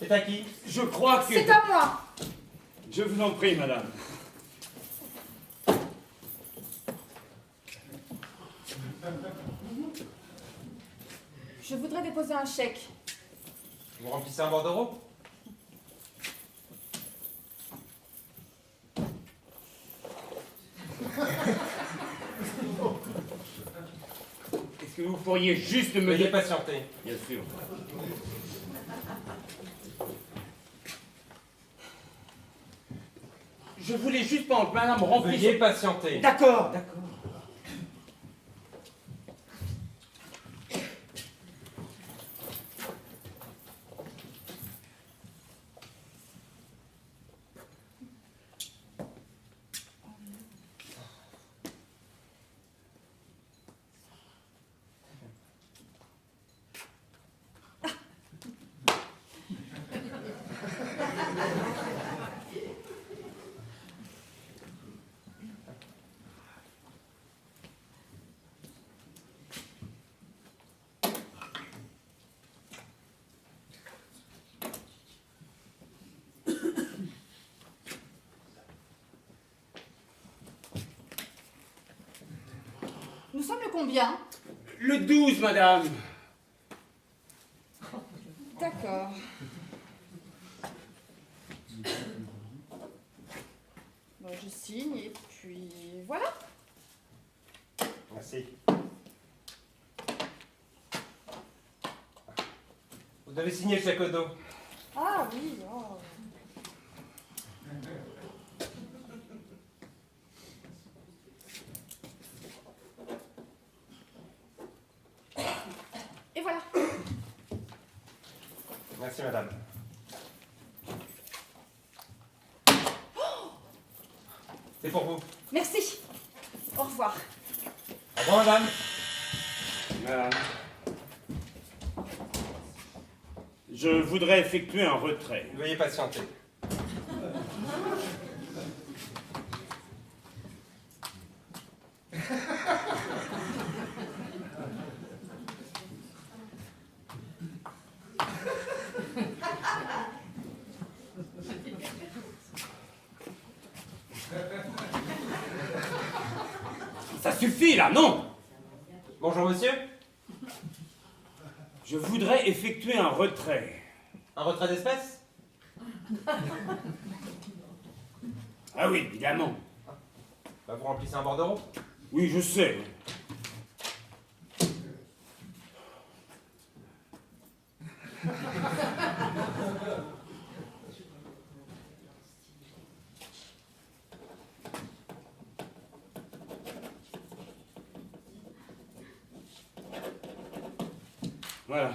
C'est à qui? Je crois que... C'est à moi. Je vous en prie, madame. Je voudrais déposer un chèque. Vous remplissez un bordereau? Est-ce que vous pourriez juste me Veuillez dire... patienter. Bien sûr. Je voulais juste pas, madame, remplir... Veuillez patienter. D'accord, d'accord. Nous sommes le combien? Le 12, madame. D'accord. Bon, je signe et puis voilà. Merci. Vous devez signer le chèque au dos. Ah oui, oh. Et voilà. Merci, madame. C'est pour vous. Merci. Au revoir. Au revoir, madame. Madame. Je voudrais effectuer un retrait. Veuillez patienter. Ça suffit, là, non? Bonjour, monsieur. Je voudrais effectuer un retrait. Un retrait d'espèces? Ah oui, évidemment. Bah, vous remplissez un bordereau? Oui, je sais. Voilà.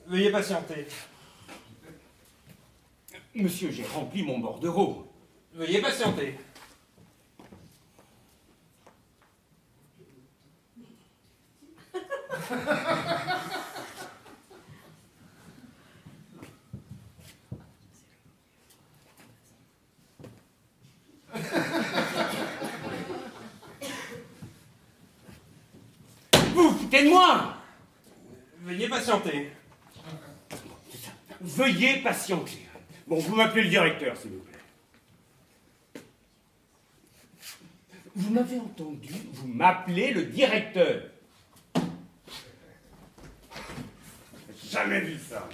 Veuillez patienter. Monsieur, j'ai rempli mon bordereau. Veuillez patienter. Vous vous foutez de moi? Veuillez patienter. Veuillez patienter. Bon, vous m'appelez le directeur, s'il vous plaît. Vous m'avez entendu? Vous m'appelez le directeur. J'ai jamais vu ça.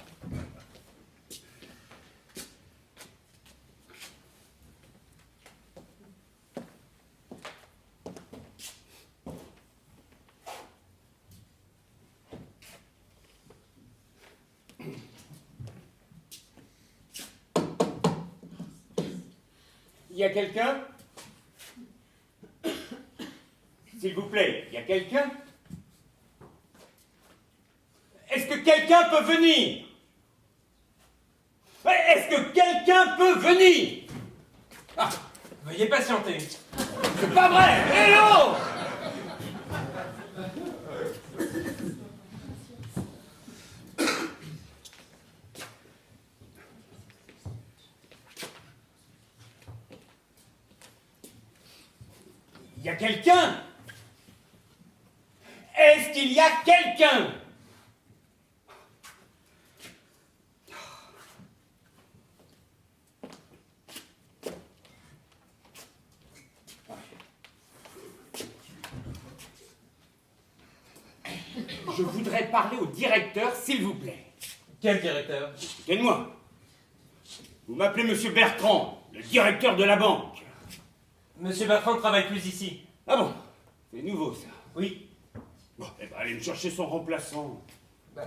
y a quelqu'un? S'il vous plaît, il y a quelqu'un? Est-ce que quelqu'un peut venir? Est-ce que quelqu'un peut venir? Ah, veuillez patienter. C'est pas vrai! Hello! Il y a quelqu'un? Est-ce qu'il y a quelqu'un? Je voudrais parler au directeur, s'il vous plaît. Quel directeur? Quelle-moi. Vous m'appelez Monsieur Bertrand, le directeur de la banque. Monsieur Bertrand ne travaille plus ici. Ah bon? C'est nouveau, ça. Oui. Bon, eh ben, allez me chercher son remplaçant. Bah,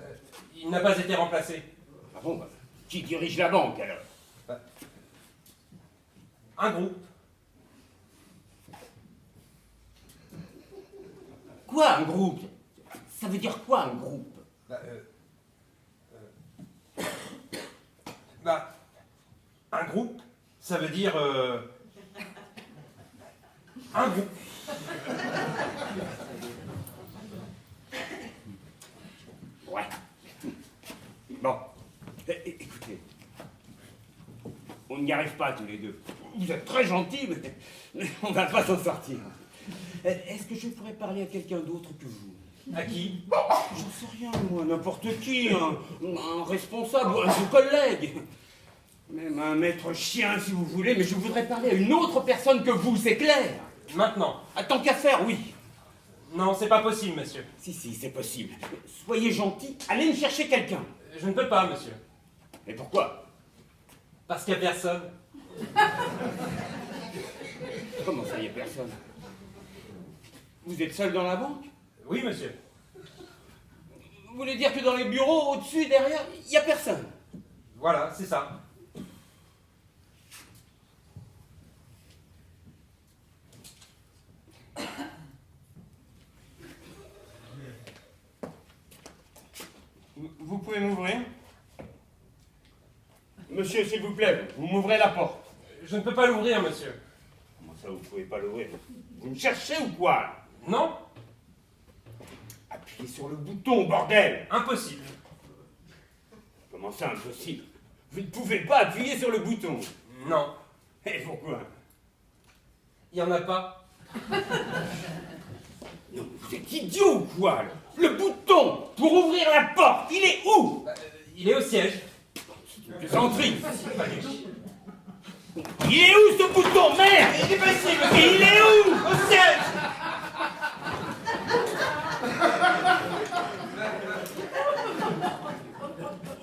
il n'a pas été remplacé. Ah bon, bah, qui dirige la banque, alors? Un groupe. Quoi, un groupe? Ça veut dire quoi, un groupe? Bah, un groupe, ça veut dire un groupe. Ouais. Bon. Écoutez. On n'y arrive pas tous les deux. Vous êtes très gentils, mais on va pas s'en sortir. Est-ce que je pourrais parler à quelqu'un d'autre que vous? À qui? J'en sais rien, moi, n'importe qui, un responsable, un de vos collègues. Même un maître chien, si vous voulez, mais je voudrais parler à une autre personne que vous, c'est clair. Maintenant. À tant qu'à faire, oui. Non, c'est pas possible, monsieur. Si, c'est possible. Soyez gentil, allez me chercher quelqu'un. Je ne peux pas, monsieur. Mais pourquoi? Parce qu'il n'y a personne. Comment ça, il n'y a personne? Vous êtes seul dans la banque? Oui, monsieur. Vous voulez dire que dans les bureaux, au-dessus, derrière, il n'y a personne? Voilà, c'est ça. Vous pouvez m'ouvrir? Monsieur, s'il vous plaît, vous m'ouvrez la porte. Je ne peux pas l'ouvrir, monsieur. Comment ça, vous pouvez pas l'ouvrir? Vous me cherchez ou quoi? Non? Appuyez sur le bouton, bordel! Impossible. Comment ça, impossible? Vous ne pouvez pas appuyer sur le bouton. Non. Et pourquoi? Il n'y en a pas. Non, vous êtes idiot ou quoi? Le bouton pour ouvrir la porte, il est où? Il est au siège. Plaisanterie. Il est où ce bouton, merde? Il est possible. Il est où? Au siège.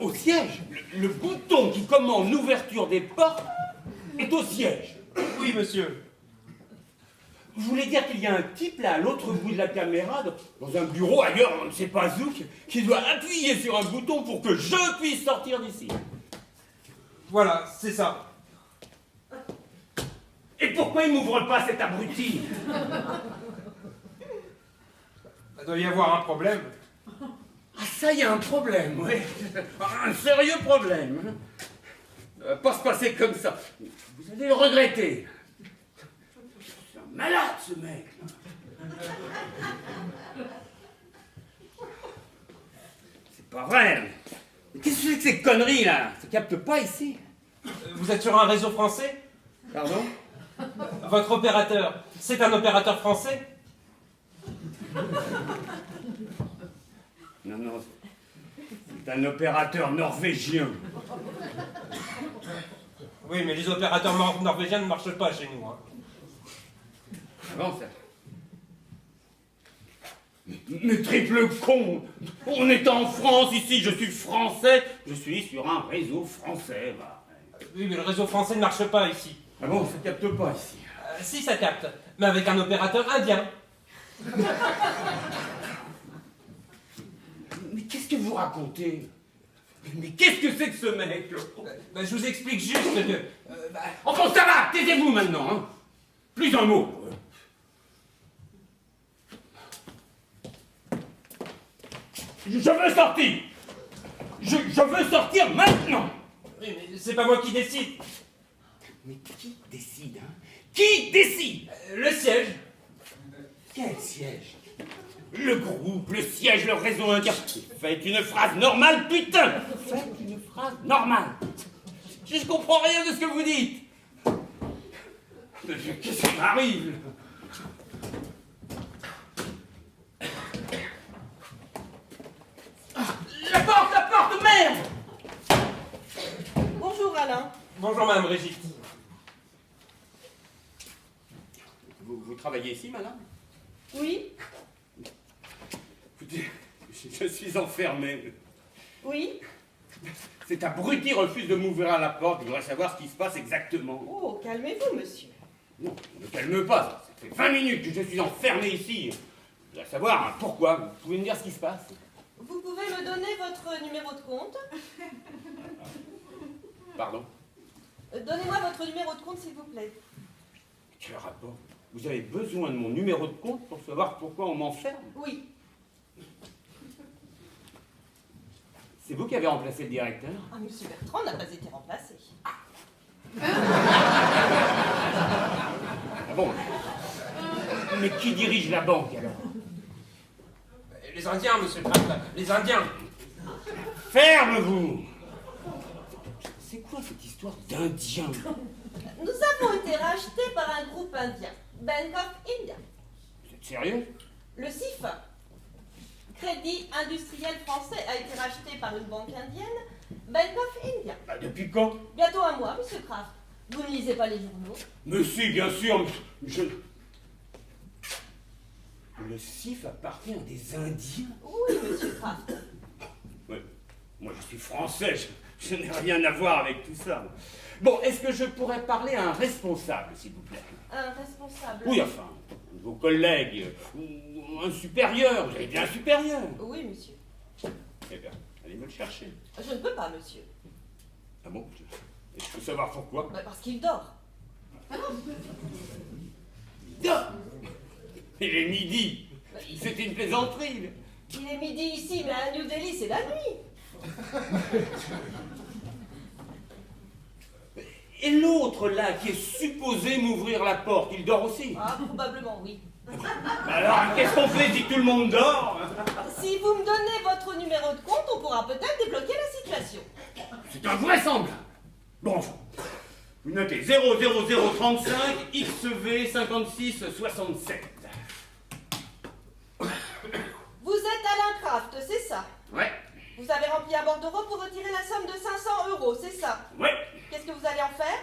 Au siège? Le bouton qui commande l'ouverture des portes est au siège. Oui, monsieur. Vous voulez dire qu'il y a un type là à l'autre bout de la caméra, dans un bureau ailleurs, on ne sait pas où, qui doit appuyer sur un bouton pour que je puisse sortir d'ici? Voilà, c'est ça. Et pourquoi il m'ouvre pas cet abruti? Il doit y avoir un problème. Ah ça, il y a un problème, oui. Un sérieux problème. Ça va pas se passer comme ça. Vous allez le regretter. C'est un malade, ce mec. C'est pas vrai. Mais qu'est-ce que c'est que ces conneries, là? Ça capte pas ici. Vous êtes sur un réseau français? Pardon? Votre opérateur, c'est un opérateur français? Non, c'est un opérateur norvégien. Oui, mais les opérateurs norvégiens ne marchent pas chez nous. Hein. Avant ça. Mais triple con! On est en France ici, je suis français, je suis sur un réseau français. Bah. Oui, mais le réseau français ne marche pas ici. Ah bon, ça capte pas ici. Si, ça capte, mais avec un opérateur indien. Mais qu'est-ce que vous racontez? Mais qu'est-ce que c'est que ce mec, là? Bah, je vous explique juste que... Enfin, ça va, taisez-vous maintenant, hein. Plus un mot. Je veux sortir. Je veux sortir maintenant. Oui, mais c'est pas moi qui décide. Mais qui décide, hein? Qui décide? Le siège. Quel siège? Le groupe, le siège, le réseau interne. Faites une phrase normale, putain! Faites une phrase normale. Je comprends rien de ce que vous dites. Mais qu'est-ce qui m'arrive? La porte, merde! Bonjour Alain. Bonjour, Madame Brigitte. Vous travaillez ici, madame? Oui? Écoutez, je suis enfermé. Oui? Cet abruti refuse de m'ouvrir à la porte. Je voudrais savoir ce qui se passe exactement. Oh, calmez-vous, monsieur. Non, ne calme pas. Ça fait 20 minutes que je suis enfermé ici. Je voudrais savoir hein, pourquoi. Vous pouvez me dire ce qui se passe? Vous pouvez me donner votre numéro de compte? Pardon? Donnez-moi votre numéro de compte, s'il vous plaît. Quel rapport? Vous avez besoin de mon numéro de compte pour savoir pourquoi on m'enferme? Oui. C'est vous qui avez remplacé le directeur? Ah, monsieur Bertrand n'a pas été remplacé. Ah bon? Mais qui dirige la banque alors? Les Indiens, monsieur le Kraft, les Indiens. Ferme-vous! C'est quoi cette histoire d'Indien? Nous avons été rachetés par un groupe indien, Bank of India. Vous êtes sérieux? Le CIF, Crédit Industriel Français, a été racheté par une banque indienne, Bank of India. Bah, depuis quand? Bientôt un mois, monsieur Kraft. Vous ne lisez pas les journaux? Mais si, bien sûr, je... Le CIF appartient à des Indiens? Oui, monsieur Kraft. Ouais. Moi, je suis français, je n'ai rien à voir avec tout ça. Bon, est-ce que je pourrais parler à un responsable, s'il vous plaît? Un responsable? Oui, enfin, un de vos collègues, ou un supérieur, vous avez bien un supérieur. Oui, monsieur. Eh bien, allez me le chercher. Je ne peux pas, monsieur. Ah bon? Et je peux savoir pourquoi? Bah, parce qu'il dort. Ah, il est midi. C'est une plaisanterie. Il est midi ici, mais à New Delhi, c'est la nuit. Et l'autre là, qui est supposé m'ouvrir la porte, il dort aussi? Ah, probablement, oui. Alors, qu'est-ce qu'on fait si tout le monde dort? Si vous me donnez votre numéro de compte, on pourra peut-être débloquer la situation. C'est invraisemblable. Bon, enfin, vous notez 00035 XV 56 67. Vous êtes Alain Kraft, c'est ça? Ouais, Vous avez rempli un bordereau pour retirer la somme de 500 €, c'est ça? ouais. Qu'est-ce que vous allez en faire?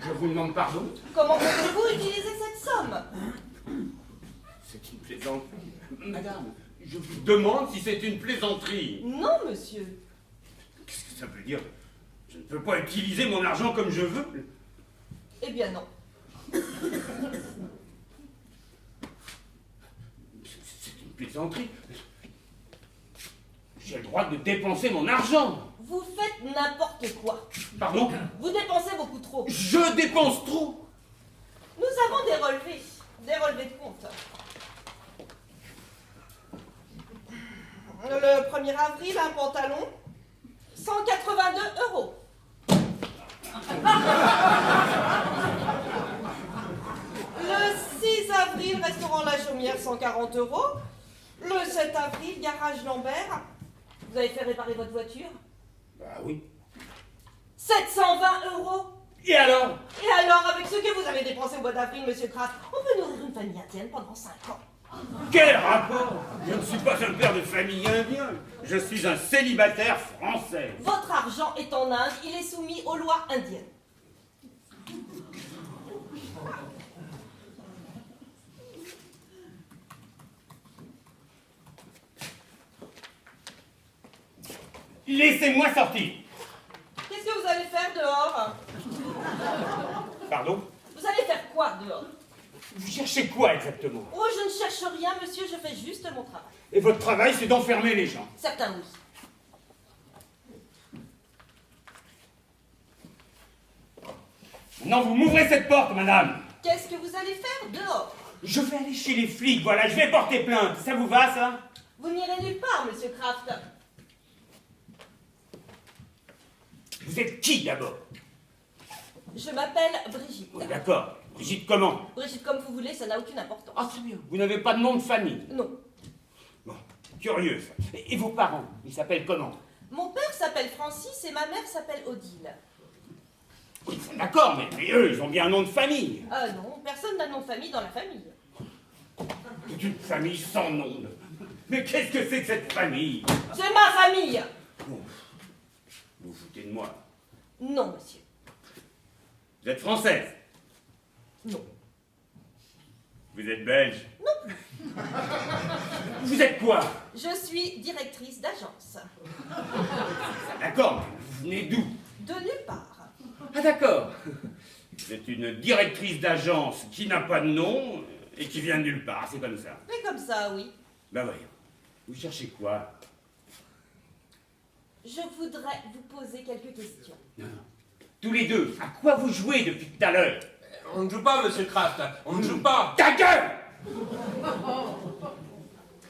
Je vous demande pardon. Comment pouvez-vous utiliser cette somme? C'est une plaisanterie. Madame, je vous demande si c'est une plaisanterie. Non, monsieur. Qu'est-ce que ça veut dire? Je ne peux pas utiliser mon argent comme je veux. Eh bien non. C'est une plaisanterie. J'ai le droit de dépenser mon argent. Vous faites n'importe quoi. Pardon? Vous dépensez beaucoup trop. Je dépense trop. Nous avons des relevés de compte. Le 1er avril, un pantalon, 182 €. Le 6 avril, restaurant La Chaumière, 140 €. Le 7 avril, garage Lambert. Vous avez fait réparer votre voiture? Bah oui. 720 €. Et alors? Et alors, avec ce que vous avez dépensé au mois d'avril, monsieur Kraft, on peut nourrir une famille indienne pendant 5 ans. Quel rapport? Je ne suis pas un père de famille indien. Je suis un célibataire français. Votre argent est en Inde, il est soumis aux lois indiennes. Laissez-moi sortir. Qu'est-ce que vous allez faire dehors? Pardon? Vous allez faire quoi dehors? Vous cherchez quoi exactement? Oh, je ne cherche rien, monsieur, je fais juste mon travail. Et votre travail, c'est d'enfermer les gens. Certains, oui. Maintenant, vous m'ouvrez cette porte, madame. Qu'est-ce que vous allez faire dehors? Je vais aller chez les flics, voilà, je vais porter plainte. Ça vous va, ça? Vous n'irez nulle part, monsieur Kraft. Vous êtes qui, d'abord? Je m'appelle Brigitte. Oui, d'accord. Brigitte comment? Brigitte, comme vous voulez, ça n'a aucune importance. Ah, très bien. Vous n'avez pas de nom de famille? Non. Bon, curieux, ça. Et vos parents, ils s'appellent comment? Mon père s'appelle Francis et ma mère s'appelle Odile. Oui, d'accord, mais eux, ils ont bien un nom de famille. Non, personne n'a de nom de famille dans la famille. C'est une famille sans nom. Mais qu'est-ce que c'est que cette famille? C'est ma famille! Vous vous foutez de moi. Non, monsieur. Vous êtes française? Non. Vous êtes belge? Non plus. Vous êtes quoi? Je suis directrice d'agence. D'accord, mais vous venez d'où? De nulle part. Ah d'accord. Vous êtes une directrice d'agence qui n'a pas de nom et qui vient de nulle part, c'est comme ça. Mais comme ça, oui. Ben voyons. Vous cherchez quoi? Je voudrais vous poser quelques questions. Non. Tous les deux, à quoi vous jouez depuis tout à l'heure? On ne joue pas, monsieur Kraft. On ne joue pas. Ta gueule!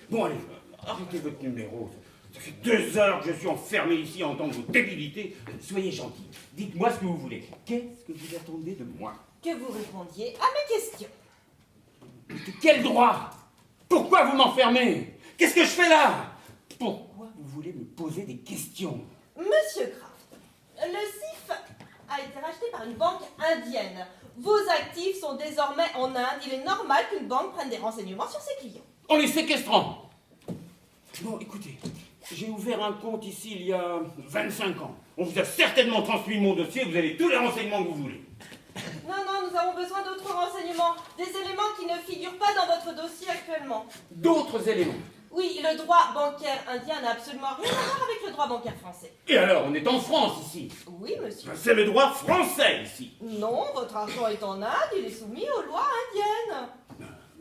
Bon allez, arrêtez votre numéro. Ça fait 2 heures que je suis enfermé ici à entendre vos débilités. Soyez gentil. Dites-moi ce que vous voulez. Qu'est-ce que vous attendez de moi? Que vous répondiez à mes questions. De quel droit? Pourquoi vous m'enfermez? Qu'est-ce que je fais là? Pourquoi vous voulez me poser des questions? Monsieur Kraft, le CIF a été racheté par une banque indienne. Vos actifs sont désormais en Inde. Il est normal qu'une banque prenne des renseignements sur ses clients. En les séquestrant. Bon, écoutez, j'ai ouvert un compte ici il y a 25 ans. On vous a certainement transmis mon dossier, vous avez tous les renseignements que vous voulez. Non, nous avons besoin d'autres renseignements. Des éléments qui ne figurent pas dans votre dossier actuellement. D'autres éléments. Oui, le droit bancaire indien n'a absolument rien à voir avec le droit bancaire français. Et alors, on est en France ici. Oui, monsieur. C'est le droit français ici. Non, votre argent est en Inde, il est soumis aux lois indiennes.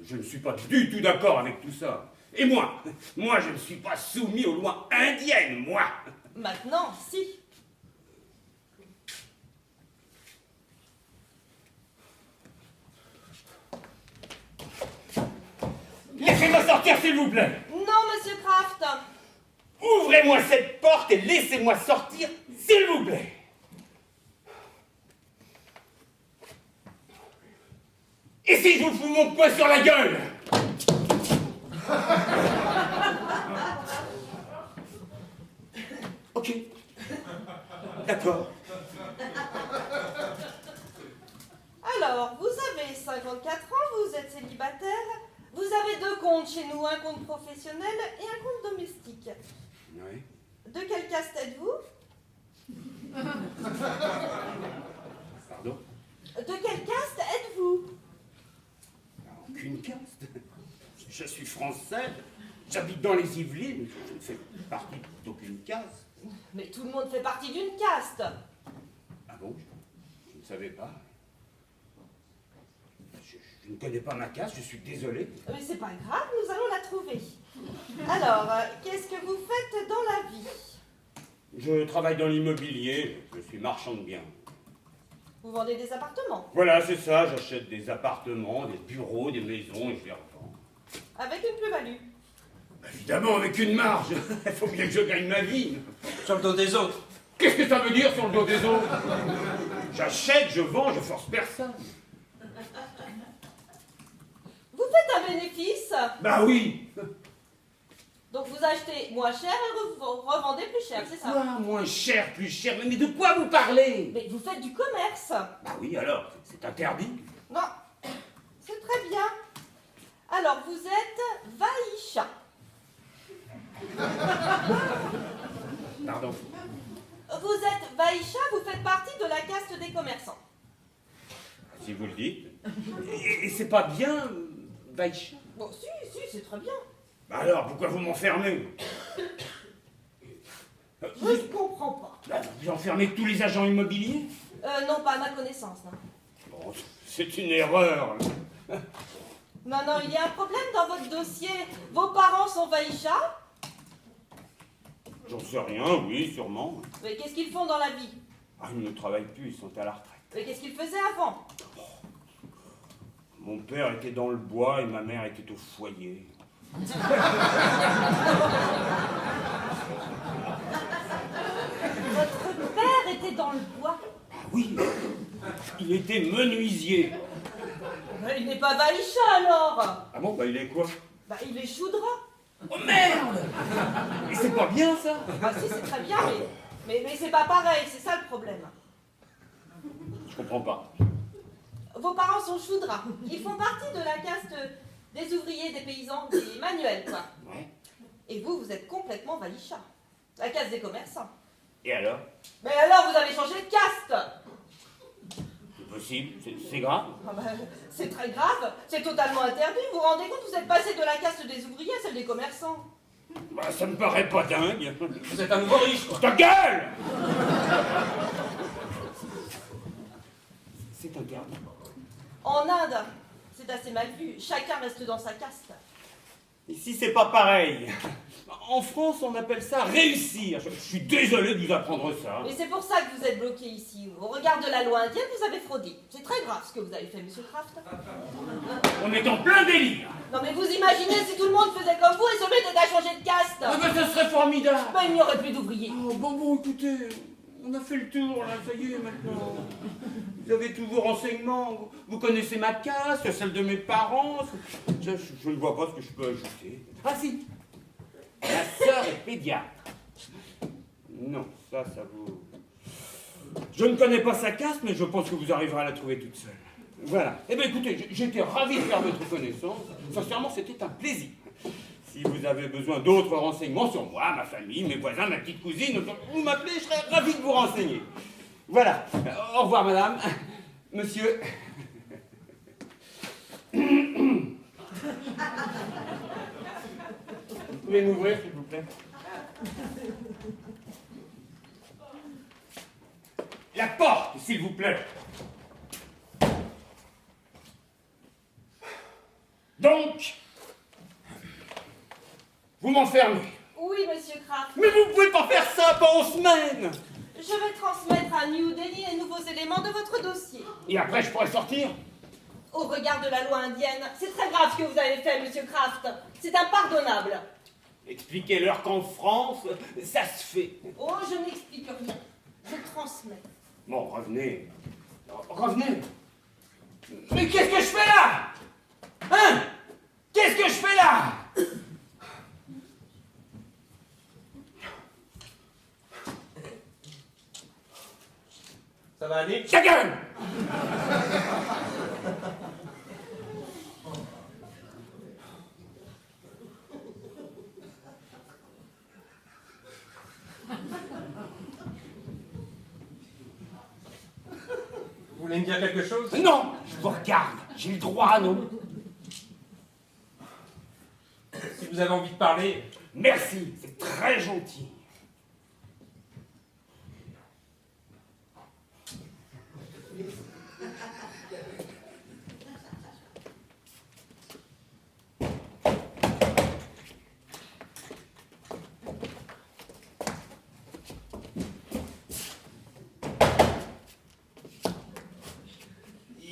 Je ne suis pas du tout d'accord avec tout ça. Et moi, je ne suis pas soumis aux lois indiennes, moi. Maintenant, si. Laissez-moi sortir, s'il vous plaît. Non, monsieur Kraft. Ouvrez-moi cette porte et laissez-moi sortir, s'il vous plaît. Et si je vous fous mon poing sur la gueule? Ok. D'accord. Alors, vous avez 54 ans, vous êtes célibataire, vous avez 2 comptes chez nous, un compte professionnel et un compte domestique. Oui. De quelle caste êtes-vous? Pardon? De quelle caste êtes-vous? Aucune caste. Je suis français, j'habite dans les Yvelines, je ne fais partie d'aucune caste. Mais tout le monde fait partie d'une caste. Ah bon? Je ne savais pas. Je ne connais pas ma caste, je suis désolé. Mais c'est pas grave, nous allons la trouver. Alors, qu'est-ce que vous faites dans la vie? Je travaille dans l'immobilier, je suis marchand de biens. Vous vendez des appartements? Voilà, c'est ça, j'achète des appartements, des bureaux, des maisons et je les revends. Avec une plus-value? Évidemment, avec une marge. Il faut bien que je gagne ma vie. Sur le dos des autres. Qu'est-ce que ça veut dire sur le dos des autres? J'achète, je vends, je force personne. Vous faites un bénéfice? Bah oui. Donc vous achetez moins cher et vous revendez plus cher, c'est ça? Quoi, moins cher, plus cher? Mais de quoi vous parlez? Mais vous faites du commerce? Bah oui, alors, c'est interdit. Non, c'est très bien. Alors vous êtes Vaïcha. Pardon. Vous êtes Vaïcha, vous faites partie de la caste des commerçants. Si vous le dites. Et c'est pas bien, Vaïcha? Bon, si, c'est très bien. Bah alors, pourquoi vous m'enfermez? Je ne comprends pas. Bah, vous enfermez tous les agents immobiliers? Non, pas à ma connaissance. Non. Bon, c'est une erreur. Non, non, il y a un problème dans votre dossier. Vos parents sont vaïchas? J'en sais rien, oui, sûrement. Mais qu'est-ce qu'ils font dans la vie? Ah, ils ne travaillent plus, ils sont à la retraite. Mais qu'est-ce qu'ils faisaient avant? Mon père était dans le bois et ma mère était au foyer. Votre père était dans le bois? Ah oui, il était menuisier. Mais il n'est pas vaïcha alors? Ah bon, bah il est quoi? Bah il est choudra. Oh merde! Et c'est pas bien ça? Ah si, c'est très bien, mais c'est pas pareil, c'est ça le problème. Je comprends pas. Vos parents sont choudras. Ils font partie de la caste des ouvriers, des paysans, des manuels, quoi. Ouais. Et vous, vous êtes complètement vaïcha. La caste des commerçants. Et alors? Mais alors, vous avez changé de caste! C'est possible, c'est grave. Ah bah, c'est très grave, c'est totalement interdit. Vous vous rendez compte, vous êtes passé de la caste des ouvriers à celle des commerçants. Bah ça me paraît pas dingue. Vous êtes un nouveau riche, quoi. Ta gueule! C'est interdit. En Inde, c'est assez mal vu. Chacun reste dans sa caste. Ici, c'est pas pareil. En France, on appelle ça réussir. Je suis désolé de vous apprendre ça. Et c'est pour ça que vous êtes bloqué ici. Au regard de la loi indienne, vous avez fraudé. C'est très grave ce que vous avez fait, monsieur Kraft. On est en plein délire. Non mais vous imaginez si tout le monde faisait comme vous et se mettait à changer de caste. Ah ben, ce serait formidable. Ben, il n'y aurait plus d'ouvriers. Oh, bon, écoutez, on a fait le tour, là, ça y est, maintenant. Vous avez tous vos renseignements, vous connaissez ma caste, celle de mes parents. Je ne vois pas ce que je peux ajouter. Ah si, la sœur est pédiatre. Non, ça vous... Je ne connais pas sa caste, mais je pense que vous arriverez à la trouver toute seule. Voilà. Eh bien, écoutez, j'étais ravi de faire votre connaissance. Sincèrement, c'était un plaisir. Si vous avez besoin d'autres renseignements sur moi, ma famille, mes voisins, ma petite cousine, vous m'appelez, je serai ravi de vous renseigner. Voilà. Au revoir, madame. Monsieur. Vous pouvez m'ouvrir, s'il vous plaît? La porte, s'il vous plaît. Donc, vous m'enfermez. Oui, monsieur Kraft. Mais vous pouvez pas faire ça, pas en semaine. Je vais transmettre à New Delhi les nouveaux éléments de votre dossier. Et après, je pourrais sortir. Au regard de la loi indienne, c'est très grave ce que vous avez fait, monsieur Kraft. C'est impardonnable. Expliquez-leur qu'en France, ça se fait. Oh, je n'explique rien. Je transmets. Bon, revenez. Revenez. Mais qu'est-ce que je fais là? Hein? Qu'est-ce que je fais là? Ça va aller? Ta gueule! Vous voulez me dire quelque chose? Non, je vous regarde. J'ai le droit, non? Si vous avez envie de parler... Merci, c'est très gentil.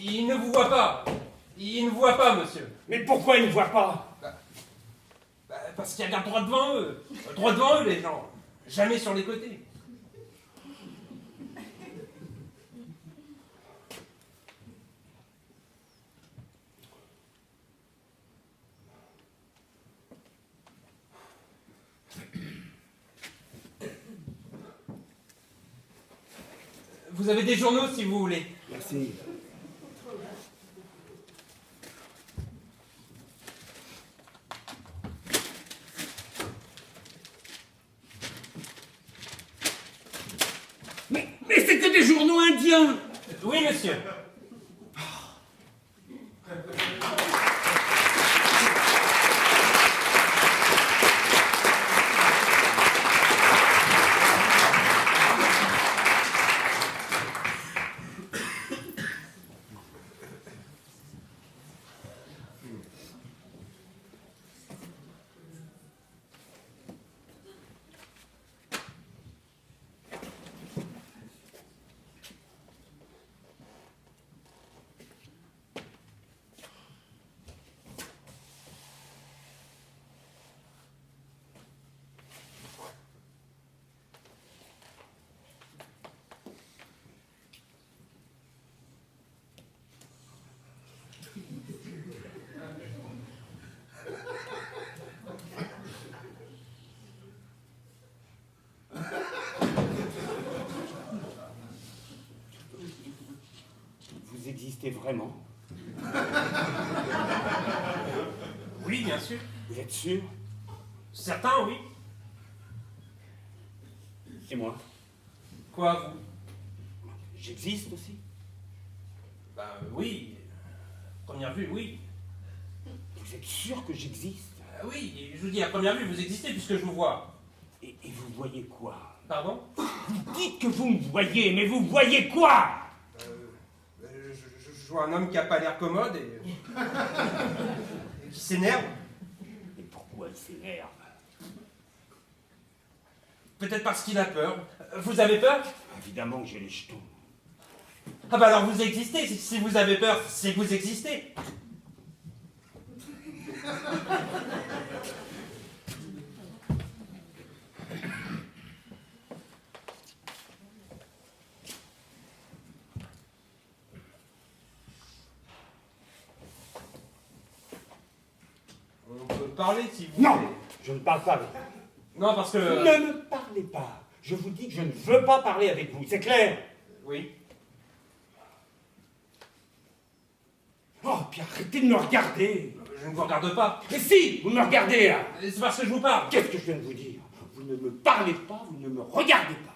Il ne vous voit pas. Il ne voit pas, monsieur. Mais pourquoi ils ne voient pas? Parce qu'ils regardent droit devant eux. Droit devant eux, les gens. Jamais sur les côtés. Vous avez des journaux si vous voulez. Merci. Mais c'est que des journaux indiens! Oui, monsieur. existez vraiment? Oui, bien sûr. Vous êtes sûr? Certains, oui. Et moi? Quoi, vous? J'existe aussi? Oui. Première vue, oui. Vous êtes sûr que j'existe? Oui, je vous dis, à première vue, vous existez puisque je vous vois. Et vous voyez quoi? Pardon? Vous dites que vous me voyez, mais vous voyez quoi? Je vois un homme qui a pas l'air commode et qui s'énerve. Et pourquoi il s'énerve? Peut-être parce qu'il a peur. Vous avez peur? Évidemment que j'ai les jetons. Ah bah alors vous existez. Si vous avez peur, c'est que vous existez. On peut parler si vous Non! voulez. Je ne parle pas avec vous. Non, parce que... Ne me parlez pas. Je vous dis que je ne veux pas parler avec vous, c'est clair? Oui. Oh, puis arrêtez de me regarder. Je ne vous regarde pas. Mais si, vous me regardez là. C'est parce que je vous parle. Qu'est-ce que je viens de vous dire? Vous ne me parlez pas, vous ne me regardez pas.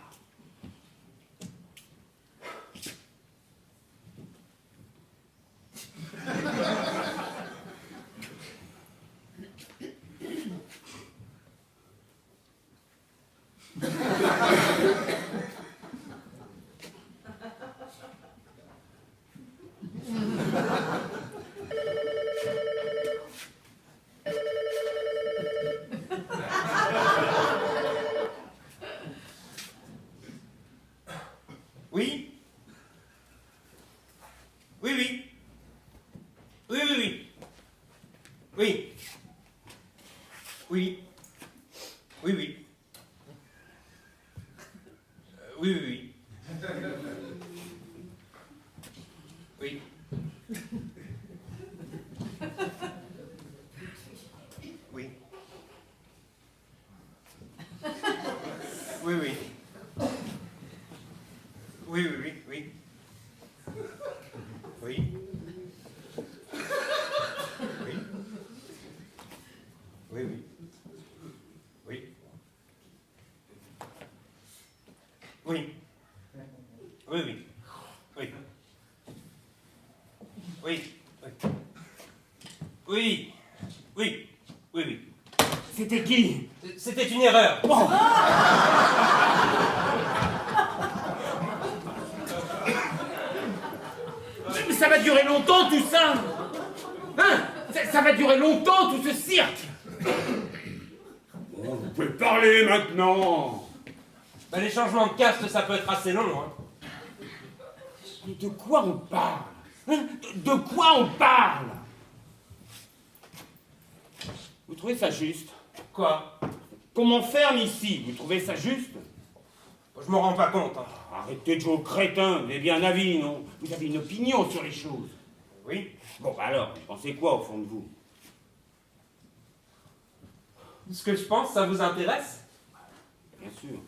Oui. Oui, oui. Oui, oui, oui. Oui. Oui. Oui, oui. Oui, oui, oui. Oui. Oui. Oui, oui. Oui, oui, oui, oui. Oui. Oui. Oui, oui. Oui. Oui. Oui, oui. Oui. Oui. Oui. Oui. Oui, oui. C'était qui? C'était une erreur. Oh. Mais ça va durer longtemps tout ça. Hein? Ça va durer longtemps tout ce cirque. Oh, vous pouvez parler maintenant. Ben, les changements de caste, ça peut être assez long, hein. Mais de quoi on parle? Hein? De quoi on parle? Vous trouvez ça juste? Quoi? Qu'on m'enferme ici, vous trouvez ça juste? Je m'en rends pas compte, hein. Arrêtez de jouer au crétin, vous avez bien un avis, non? Vous avez une opinion sur les choses. Oui. Bon, bah alors, vous pensez quoi au fond de vous? Ce que je pense, ça vous intéresse? Bien sûr.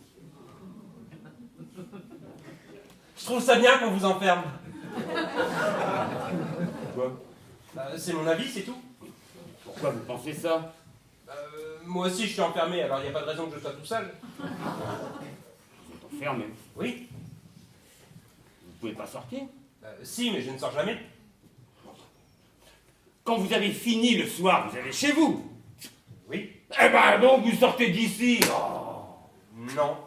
Je trouve ça bien qu'on vous enferme. Pourquoi? C'est mon avis, c'est tout. Pourquoi vous pensez ça? Moi aussi, je suis enfermé, alors il n'y a pas de raison que je sois tout seul. Vous êtes enfermé. Oui. Vous pouvez pas sortir? Si, mais je ne sors jamais. Quand vous avez fini le soir, vous allez chez vous. Oui. Eh ben donc vous sortez d'ici. Oh. Non.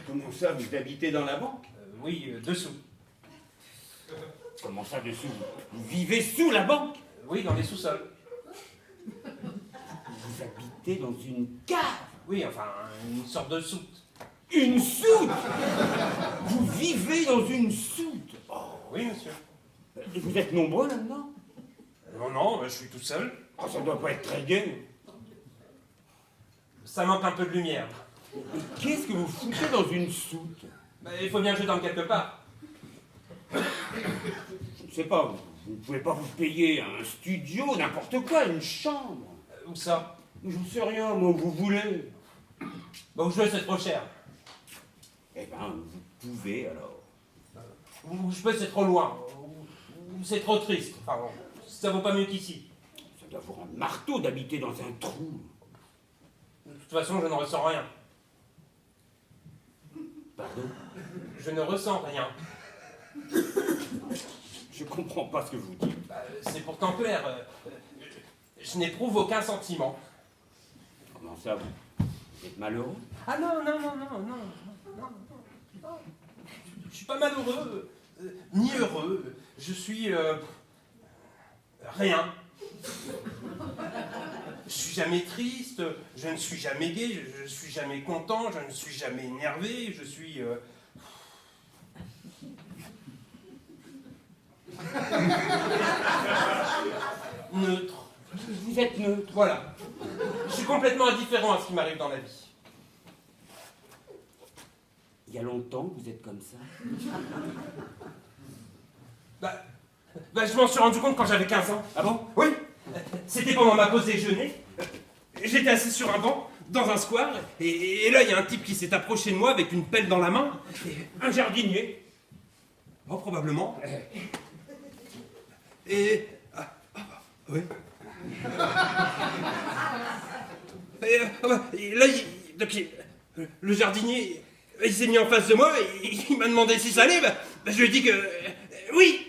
Comment ça, vous habitez dans la banque? Oui, dessous. Comment ça dessous? Vous vivez sous la banque? Oui, dans les sous-sols. Vous habitez dans une cave? Oui, enfin, une sorte de soute. Une soute? Vous vivez dans une soute? Oh. Oui, monsieur. Et vous êtes nombreux là-dedans? Non, non, je suis tout seul. Oh, ça doit pas être très gai. Ça manque un peu de lumière. Et qu'est-ce que vous foutez dans une soute? Il faut bien que je dorme quelque part. Je ne sais pas, vous ne pouvez pas vous payer un studio, n'importe quoi, une chambre. Où ça? J'en sais rien, moi, vous voulez. Où je veux, c'est trop cher. Eh ben, vous pouvez alors. Ou je peux, c'est trop loin. Ou c'est trop triste. Enfin, bon, ça vaut pas mieux qu'ici. Ça doit vous rendre marteau d'habiter dans un trou. De toute façon, je ne ressens rien. Pardon? Je ne ressens rien. Je comprends pas ce que vous dites. Bah, c'est pourtant clair. Je n'éprouve aucun sentiment. Comment ça, vous êtes malheureux? Ah non, non, non, non, non, non, non. Je suis pas malheureux, ni heureux. Je suis rien. Je suis jamais triste, je ne suis jamais gai, je suis jamais content, je ne suis jamais énervé, je suis neutre. Vous êtes neutre. Voilà. Je suis complètement indifférent à ce qui m'arrive dans la vie. Il y a longtemps que vous êtes comme ça? Bah, je m'en suis rendu compte quand j'avais 15 ans. Ah bon? Oui. C'était pendant ma pause déjeuner. J'étais assis sur un banc, dans un square, et là, il y a un type qui s'est approché de moi avec une pelle dans la main. Un jardinier. Oh, probablement. Et... oui. Et là, le jardinier, il s'est mis en face de moi, et il m'a demandé si ça allait. Je lui ai dit que... oui.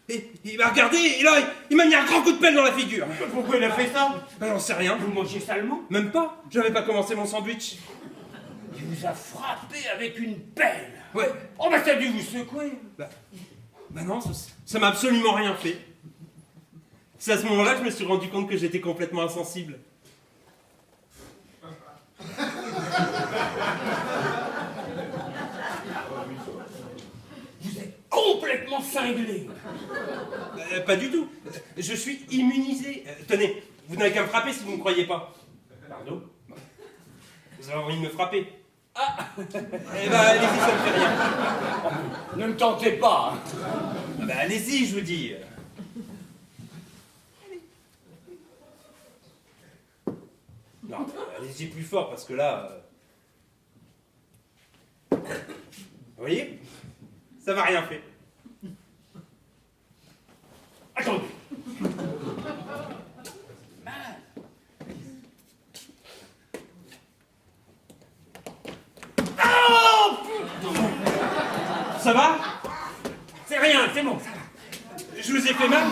Et il m'a regardé, et là, il m'a mis un grand coup de pelle dans la figure. Pourquoi il a fait ça? J'en sais rien. Vous mangez salement? Même pas. J'avais pas commencé mon sandwich. Il vous a frappé avec une pelle? Ouais. Oh bah ça a dû vous secouer. Bah non, ça m'a absolument rien fait. C'est à ce moment-là que je me suis rendu compte que j'étais complètement insensible. Vous êtes complètement cinglé. Pas du tout. Je suis immunisé. Tenez, vous n'avez qu'à me frapper si vous ne me croyez pas. Pardon? Vous avez envie de me frapper. Ah. Eh ben, allez-y, ça me fait rien. Ne me tentez pas. Ah bah, allez-y, je vous dis. Non, allez-y plus fort, parce que là... Vous voyez? Ça m'a rien fait. Attendez. Ça va? C'est rien, c'est bon, ça va. Je vous ai fait mal?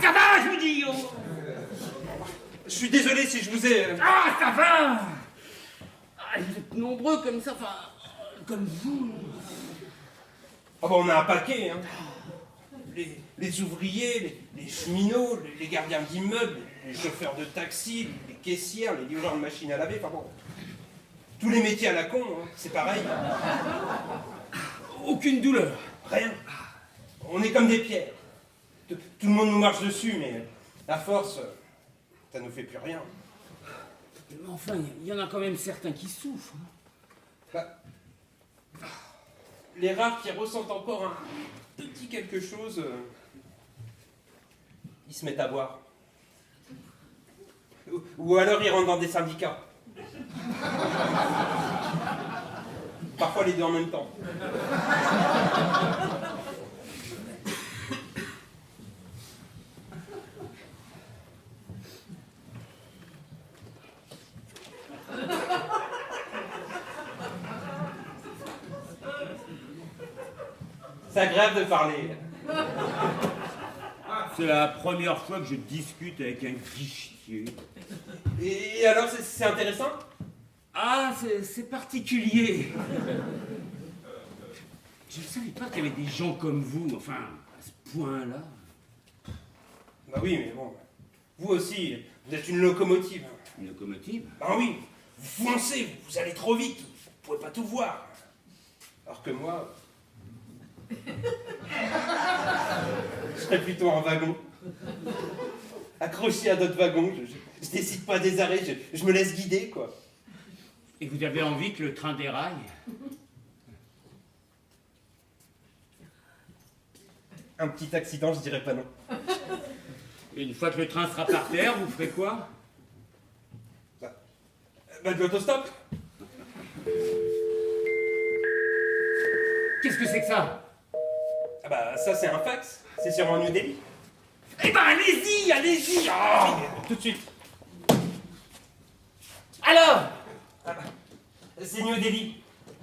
Ça va, je vous dis. Oh. Je suis désolé si je vous ai... Ah, ça va. Ah, vous êtes nombreux comme ça, enfin, comme vous. Ah bon, on a un paquet, hein. Les ouvriers, les cheminots, les gardiens d'immeubles, les chauffeurs de taxi, les caissières, les livreurs de machines à laver, enfin bon... Tous les métiers à la con, hein, c'est pareil. Aucune douleur. Rien. On est comme des pierres. Tout le monde nous marche dessus, mais à force, ça nous fait plus rien. Mais enfin, il y en a quand même certains qui souffrent. Bah, les rares qui ressentent encore un petit quelque chose, ils se mettent à boire. Ou alors ils rentrent dans des syndicats. Parfois les deux en même temps. C'est agréable de parler. C'est la première fois que je discute avec un guichetier. Et alors, c'est intéressant? Ah, c'est particulier. Je ne savais pas qu'il y avait des gens comme vous, enfin, à ce point-là. Bah oui, mais bon, vous aussi, vous êtes une locomotive. Une locomotive? Ben oui, vous foncez, vous allez trop vite, vous pouvez pas tout voir. Alors que moi, je serais plutôt en wagon. Accroché à d'autres wagons, je décide pas des arrêts, je me laisse guider, quoi. Et vous avez envie que le train déraille? Un petit accident, je dirais pas non. Et une fois que le train sera par terre, vous ferez quoi? Bah de l'autostop. Qu'est-ce que c'est que ça? Ah bah ça c'est un fax. C'est sur New Delhi. Eh ben allez-y, allez-y. Oh. Tout de suite. Alors, Ah bah, c'est New Delhi.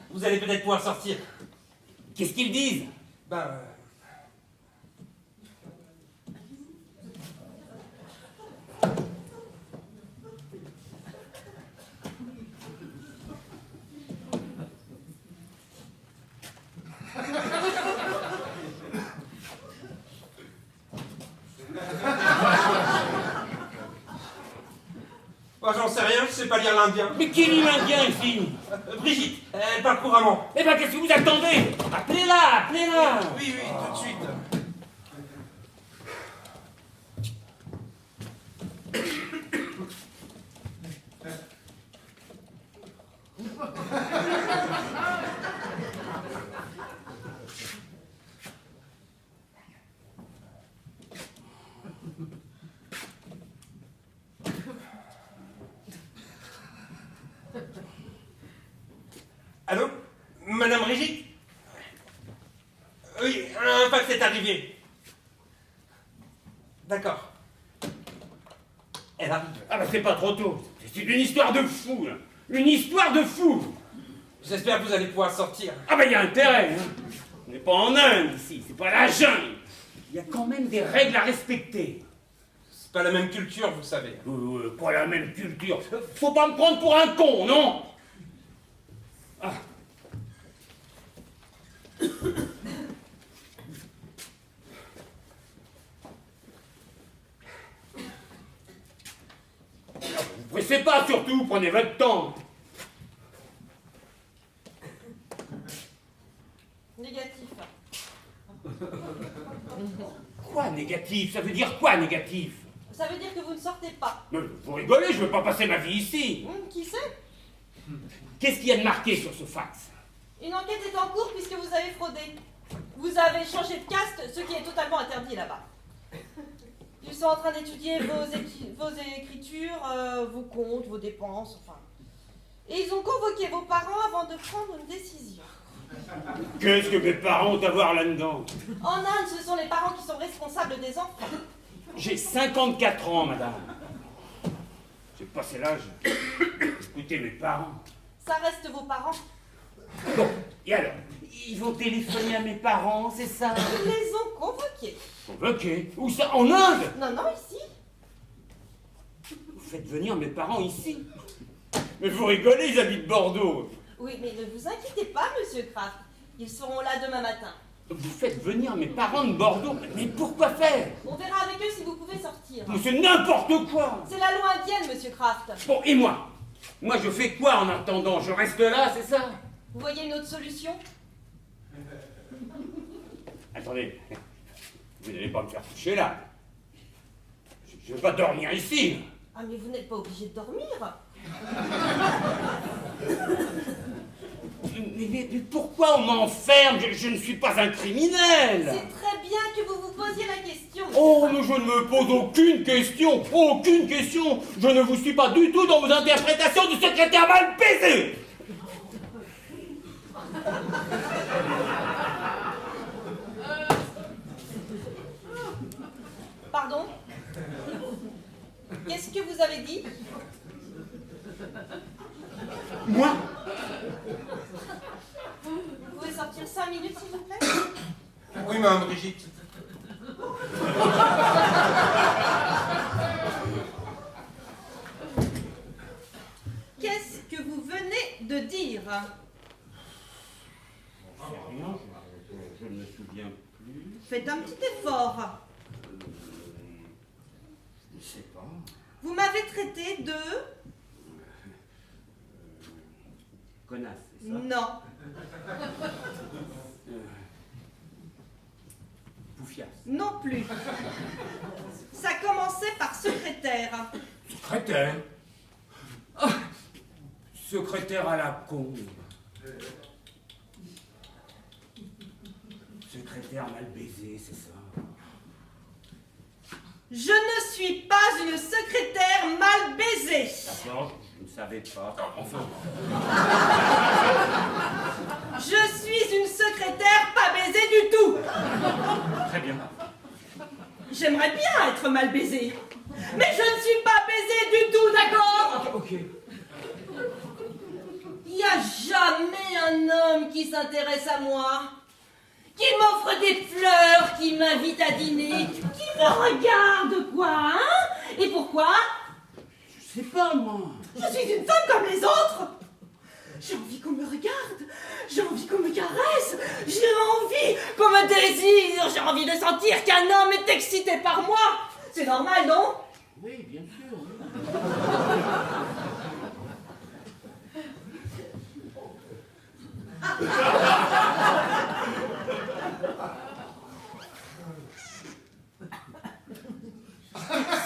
Vous allez peut-être pouvoir sortir. qu'est-ce qu'ils disent? Ben... Bah, j'en sais rien, je sais pas lire l'indien. Mais qui lit l'indien ici? Brigitte, elle parle couramment. Eh ben qu'est-ce que vous attendez? Appelez-la, appelez-la. Oui, oui, tout de suite. Allô? Madame Brigitte? Oui, un fax est arrivé. D'accord. Elle arrive. Ah bah c'est pas trop tôt. C'est une histoire de fou, là. Une histoire de fou. J'espère que vous allez pouvoir sortir. Ah bah il y a intérêt, hein. On n'est pas en Inde ici, c'est pas la jungle. Il y a quand même des règles à respecter. C'est pas la même culture, vous savez. Pas la même culture. Faut pas me prendre pour un con, non? Ah. Vous pressez pas surtout, prenez votre temps. Négatif. Quoi négatif? Ça veut dire quoi négatif? Ça veut dire que vous ne sortez pas. Mais vous rigolez, je veux pas passer ma vie ici. Qui sait? Qu'est-ce qu'il y a de marqué sur ce fax? Une enquête est en cours puisque vous avez fraudé. Vous avez changé de caste, ce qui est totalement interdit là-bas. Ils sont en train d'étudier vos écritures, vos comptes, vos dépenses, enfin. Et ils ont convoqué vos parents avant de prendre une décision. Qu'est-ce que mes parents ont à voir là-dedans? En Inde, ce sont les parents qui sont responsables des enfants. J'ai 54 ans, madame. J'ai passé l'âge d'écouter mes parents. Ça reste vos parents. Bon, et alors? Ils vont téléphoner à mes parents, c'est ça? Ils les ont convoqués. Convoqués? Où ça? En Inde? Non, non, ici. Vous faites venir mes parents ici? Mais vous rigolez, ils habitent Bordeaux. Oui, mais ne vous inquiétez pas, monsieur Kraft. Ils seront là demain matin. Vous faites venir mes parents de Bordeaux? Mais pourquoi faire? On verra avec eux si vous pouvez sortir. Mais c'est n'importe quoi! C'est la loi indienne, monsieur Kraft. Bon, et moi? Moi, je fais quoi en attendant? Je reste là, c'est ça? Vous voyez une autre solution? Attendez, vous n'allez pas me faire coucher là. Je ne vais pas dormir ici. Ah, mais vous n'êtes pas obligé de dormir. Mais pourquoi on m'enferme? Je ne suis pas un criminel. C'est très bien que vous vous posiez la question. Oh, mais je ne me pose aucune question. Aucune question. Je ne vous suis pas du tout dans vos interprétations du secrétaire mal baisé. Pardon? Qu'est-ce que vous avez dit? Moi? Vous pouvez sortir 5 minutes, s'il vous plaît? Oui, madame Brigitte. Qu'est-ce que vous venez de dire? Rien, je ne me souviens plus. Faites un petit effort. Je ne sais pas. Vous m'avez traité de... Connasse, c'est ça? Non. Poufias. Non plus. Ça commençait par secrétaire. Secrétaire? Ah, secrétaire à la con. Secrétaire mal baisé, c'est ça? Je ne suis pas une secrétaire mal baisée. D'accord, je ne savais pas. Enfin. Je suis une secrétaire pas baisée. baisé du tout. Très bien. J'aimerais bien être mal baisée. Mais je ne suis pas baisée du tout, d'accord? Ok. Il n'y a jamais un homme qui s'intéresse à moi, qui m'offre des fleurs, qui m'invite à dîner, qui me regarde, quoi, hein? Et pourquoi? Je sais pas, moi. Je suis une femme comme les autres. J'ai envie qu'on me regarde, j'ai envie qu'on me caresse, j'ai envie qu'on me désire, j'ai envie de sentir qu'un homme est excité par moi. C'est normal, non? Oui, bien sûr.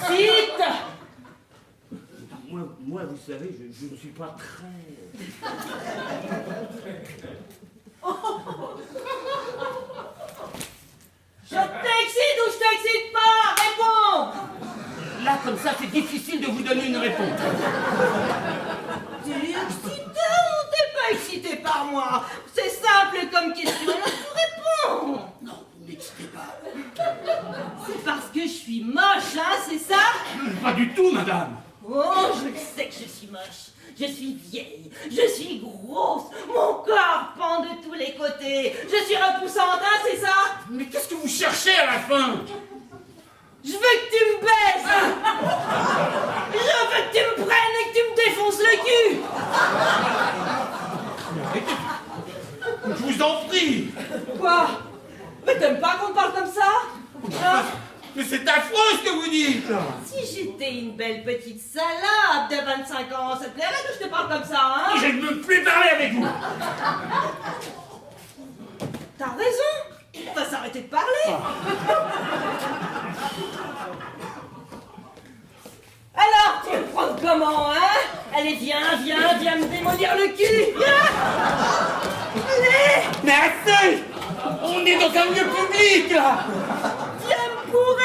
Cite! Moi, vous savez, je ne suis pas très... Je t'excite ou je t'excite pas? Réponds! Là, comme ça, c'est difficile de vous donner une réponse. T'es excité ou t'es pas excité par moi? C'est simple comme question, alors tu réponds! Non, vous n'excitez pas. C'est parce que je suis moche, hein, c'est ça? Pas du tout, madame. Oh, je le sais que je suis moche. Je suis vieille, je suis grosse, mon corps pend de tous les côtés. Je suis repoussante, hein, c'est ça? Mais qu'est-ce que vous cherchez à la fin? Je veux que tu me baises! Je veux que tu me prennes et que tu me défonces le cul! Je vous en prie. Quoi? Mais t'aimes pas qu'on parle comme ça? Hein? Mais c'est affreux ce que vous dites. Si j'étais une belle petite salade de 25 ans, ça te plairait que je te parle comme ça, hein? Je ne veux plus parler avec vous. T'as raison! On va s'arrêter de parler! Alors, tu veux me prendre comment, hein? Allez, viens me démolir le cul! Viens! Allez! Mais assez. On est dans un lieu public, là. Viens me bourrer!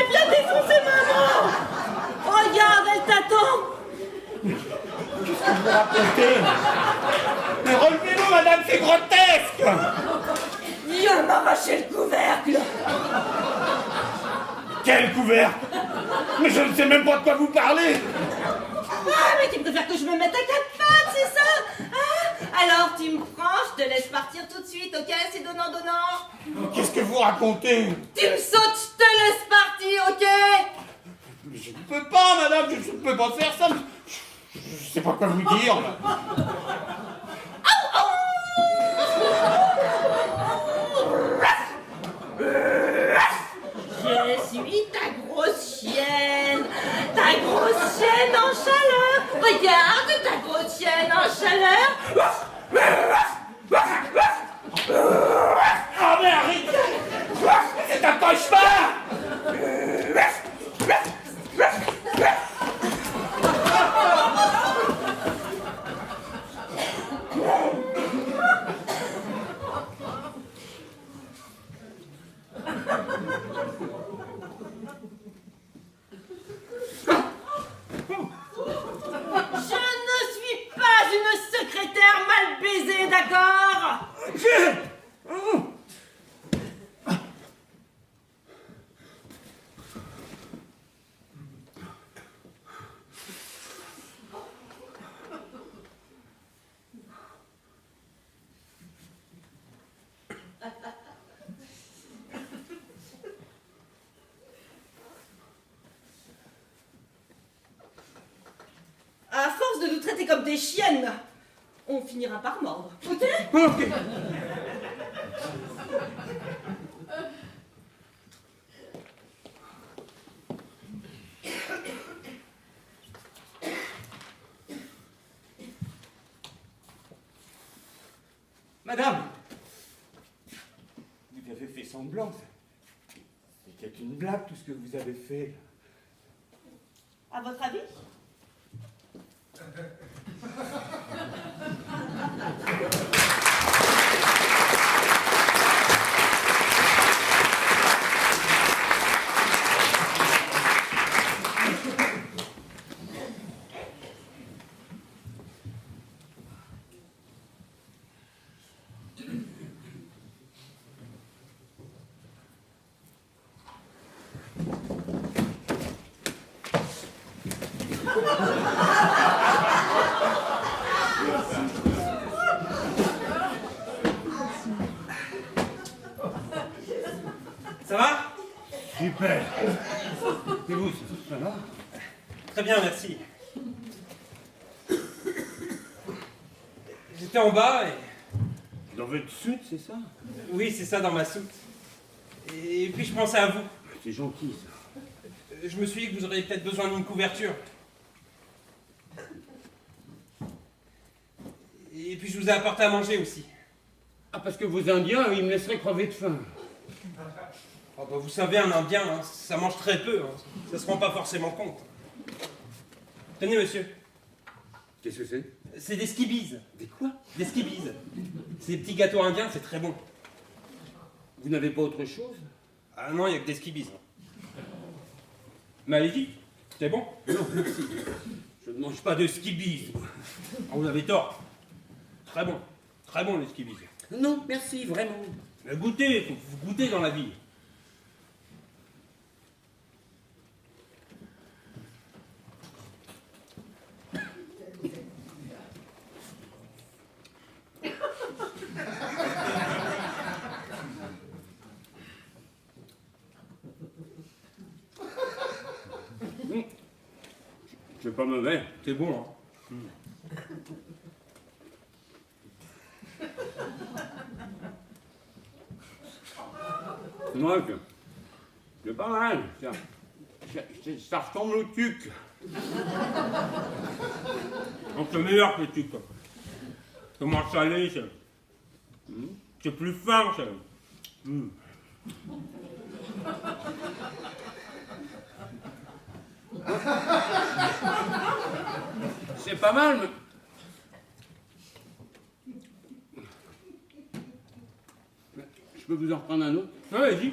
Viens défoncer maman! Regarde, elle t'attend! Vous racontez. Mais relevez-vous, madame, c'est grotesque. Viens m'arracher le couvercle! Quel couvercle. Mais je ne sais même pas de quoi vous parlez. Ah, mais tu préfères que je me mette à quatre pattes, c'est ça? Hein? Alors, tu me prends, je te laisse partir tout de suite, ok? C'est donnant-donnant. Qu'est-ce que vous racontez? Tu me sautes, je te laisse partir, ok? Mais je ne peux pas, madame, je ne peux pas faire ça. Je ne sais pas quoi vous dire. Je suis ta grosse chienne en chaleur. Regarde ta grosse chienne en chaleur. Ah mais arrêtez. C'est un cauchemar. Je ne suis pas une secrétaire mal baisée, d'accord? À force de nous traiter comme des chiennes, on finira par mordre, ok? Ok. Madame, vous avez fait semblant. C'était une blague tout ce que vous avez fait. À votre avis? Ça va? Super. Et vous, ça va? Très bien, merci. J'étais en bas et... Dans votre soute, c'est ça? Oui, c'est ça, dans ma soute. Et puis je pensais à vous. C'est gentil, ça. Je me suis dit que vous auriez peut-être besoin d'une couverture. Et puis je vous ai apporté à manger aussi. Ah, parce que vos Indiens, ils me laisseraient crever de faim. Oh, bah, vous savez, un Indien, hein, ça mange très peu. Hein. Ça se rend pas forcément compte. Tenez, monsieur. Qu'est-ce que c'est? C'est des skibis. Des quoi? Des skibis. C'est des petits gâteaux indiens, c'est très bon. Vous n'avez pas autre chose? Ah non, il n'y a que des skibis. Mais allez-y, c'est bon. Non, merci. Je ne mange pas de skibis. Ah, vous avez tort. Très bon les skibis. Non, merci, vraiment. Mais goûtez, faut goûter dans la vie. C'est pas mauvais. C'est bon, hein. Ouais, c'est pas mal. Ça ressemble au tuc. Donc c'est meilleur que le tuc. C'est moins salé, c'est plus fin, ça. C'est pas mal, mais... Je peux vous en reprendre un autre? Ouais, vas-y.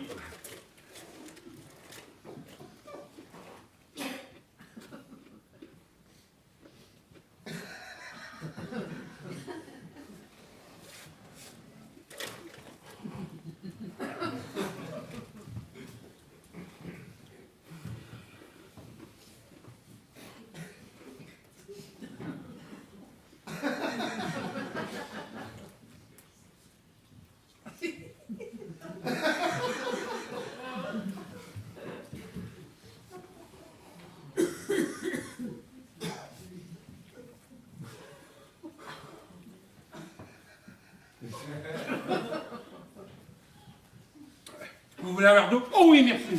Vous voulez un verre d'eau? Oh oui, merci.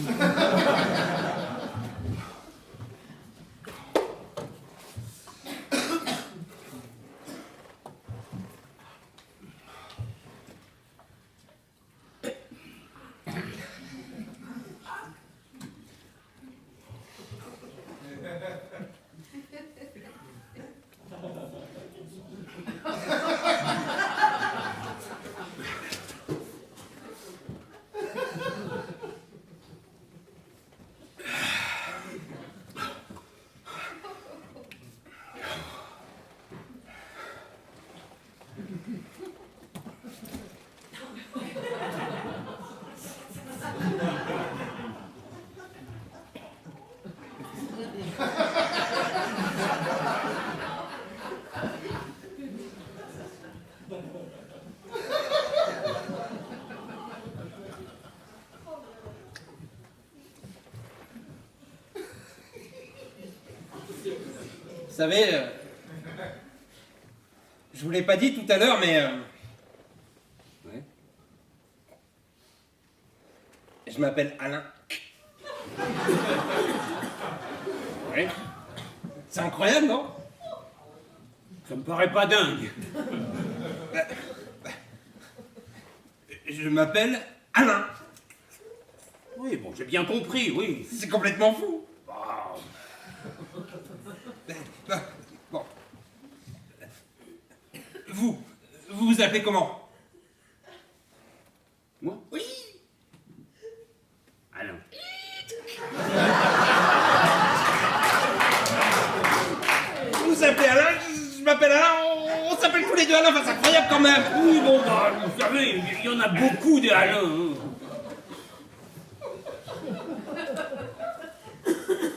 Vous savez, je vous l'ai pas dit tout à l'heure, mais Ouais. je m'appelle Alain. Ouais. C'est incroyable, non? Ça me paraît pas dingue. Je m'appelle Alain. Oui, bon, j'ai bien compris, oui. C'est complètement fou. Bon. Vous vous appelez comment? Moi? Oui. Alain. Vous appelez Alain, je m'appelle Alain, on s'appelle tous les deux Alain, enfin, c'est incroyable quand même. Oui, bon, bah, vous savez, il y en a beaucoup des Alain. Hein.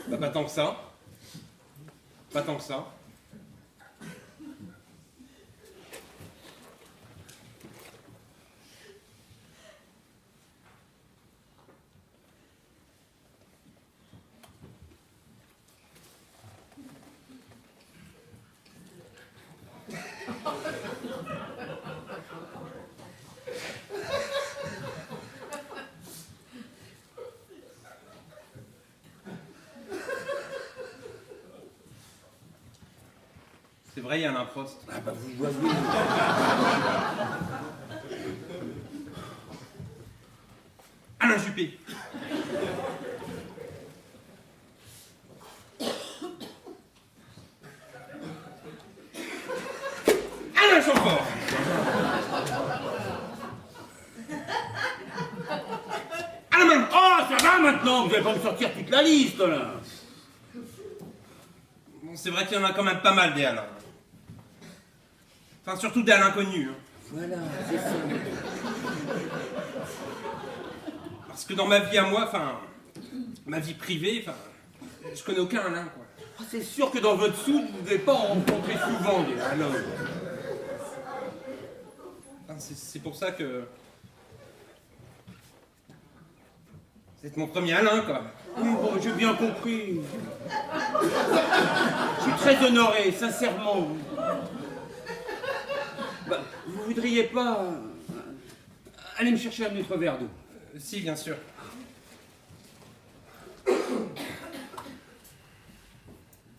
Bah, pas tant que ça. Pas tant que ça. C'est vrai, il y a un Prost. Ah bah vous voyez. Alain Juppé. Alain Chamfort. Alain Mann. Oh, ça va maintenant, vous allez pas me sortir toute la liste là. Bon, c'est vrai qu'il y en a quand même pas mal des Alain. Enfin, surtout des Alain connus. Hein. Voilà, c'est ça. Parce que dans ma vie à moi, enfin, ma vie privée, enfin, je connais aucun Alain, quoi. Ah, c'est sûr que dans votre soude, vous ne devez pas en rencontrer souvent des Alain. Enfin, c'est pour ça que... C'est mon premier Alain, quoi. Oui, bon, j'ai bien compris. Je suis très honoré, sincèrement. Bah, vous voudriez pas aller me chercher un autre verre d'eau? Si, bien sûr.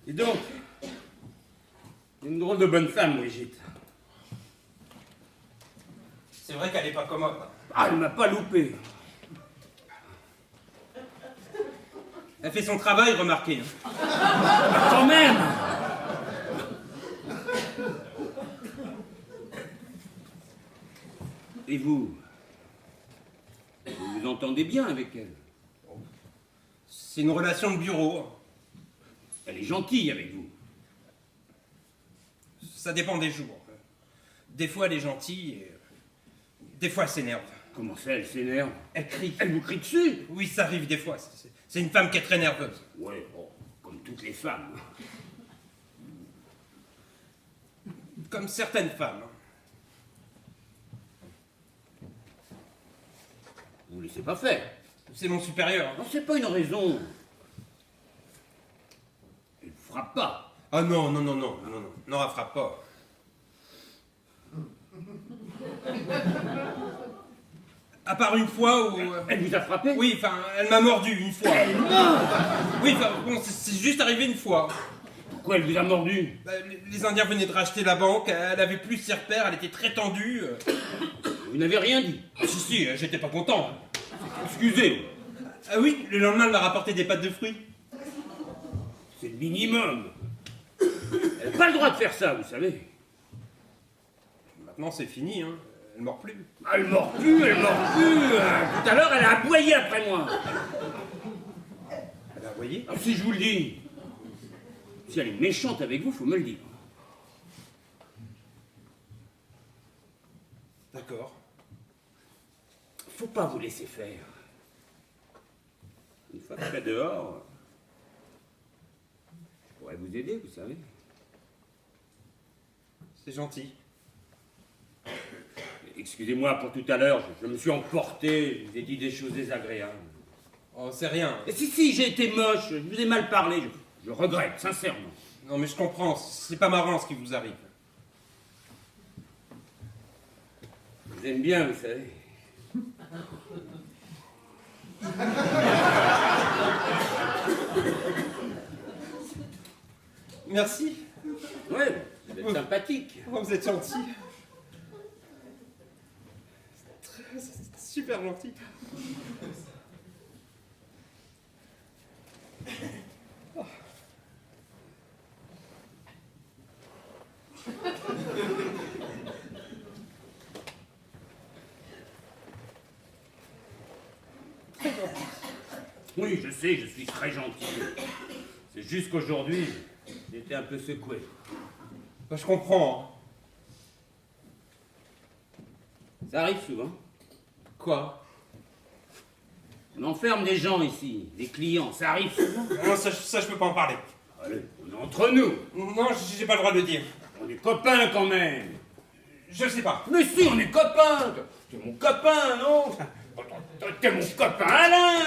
Et donc, une drôle de bonne femme, Brigitte. C'est vrai qu'elle est pas commode. Ah, elle m'a pas loupé. Elle fait son travail, remarquez. Hein. Quand même. Et vous vous entendez bien avec elle? C'est une relation de bureau. Elle est gentille avec vous. Ça dépend des jours. Des fois, elle est gentille, et des fois, elle s'énerve. Comment ça, elle s'énerve? Elle crie. Elle vous crie dessus? Oui, ça arrive des fois. C'est une femme qui est très nerveuse. Ouais, bon, comme toutes les femmes. Comme certaines femmes. Vous ne laissez pas faire. C'est mon supérieur. Non, c'est pas une raison. Elle ne vous frappe pas. Ah non, non, non, non, non, non, non, elle frappe pas. À part une fois où... Elle vous a frappé? Oui, enfin, elle m'a mordu une fois. Elle mord. Oui, enfin, bon, c'est juste arrivé une fois. Pourquoi elle vous a mordu? Bah, les Indiens venaient de racheter la banque, elle avait plus ses repères, elle était très tendue. Vous n'avez rien dit. Ah, si, j'étais pas content. Excusez, Ah oui, le lendemain, elle m'a rapporté des pâtes de fruits. c'est le minimum. Elle n'a pas le droit de faire ça, vous savez. Maintenant, c'est fini, hein. Elle mord plus. Ah, elle mord plus, elle mord plus. Tout à l'heure, elle a aboyé après moi. Elle a envoyé. Ah, si je vous le dis. Si elle est méchante avec vous, faut me le dire. D'accord. Faut pas vous laisser faire. Une fois que je serai dehors, je pourrais vous aider, vous savez. C'est gentil. Excusez-moi pour tout à l'heure, je me suis emporté, je vous ai dit des choses désagréables. Oh, c'est rien. Et si, j'ai été moche, je vous ai mal parlé, je regrette, sincèrement. Non, mais je comprends, c'est pas marrant ce qui vous arrive. Je vous aime bien, vous savez. Merci. Ouais, vous êtes sympathique. Oh, vous êtes gentil. C'est super gentil. Oui, je sais, je suis très gentil. C'est juste qu'aujourd'hui, j'étais un peu secoué. Bah, je comprends. Ça arrive souvent. Quoi? On enferme des gens ici, des clients, ça arrive souvent. Non, ça, je peux pas en parler. Allez, on est entre nous. Non, j'ai pas le droit de le dire. On est copains quand même. Je sais pas. Mais si, on est copains. T'es mon copain, non? T'es mon copain Alain.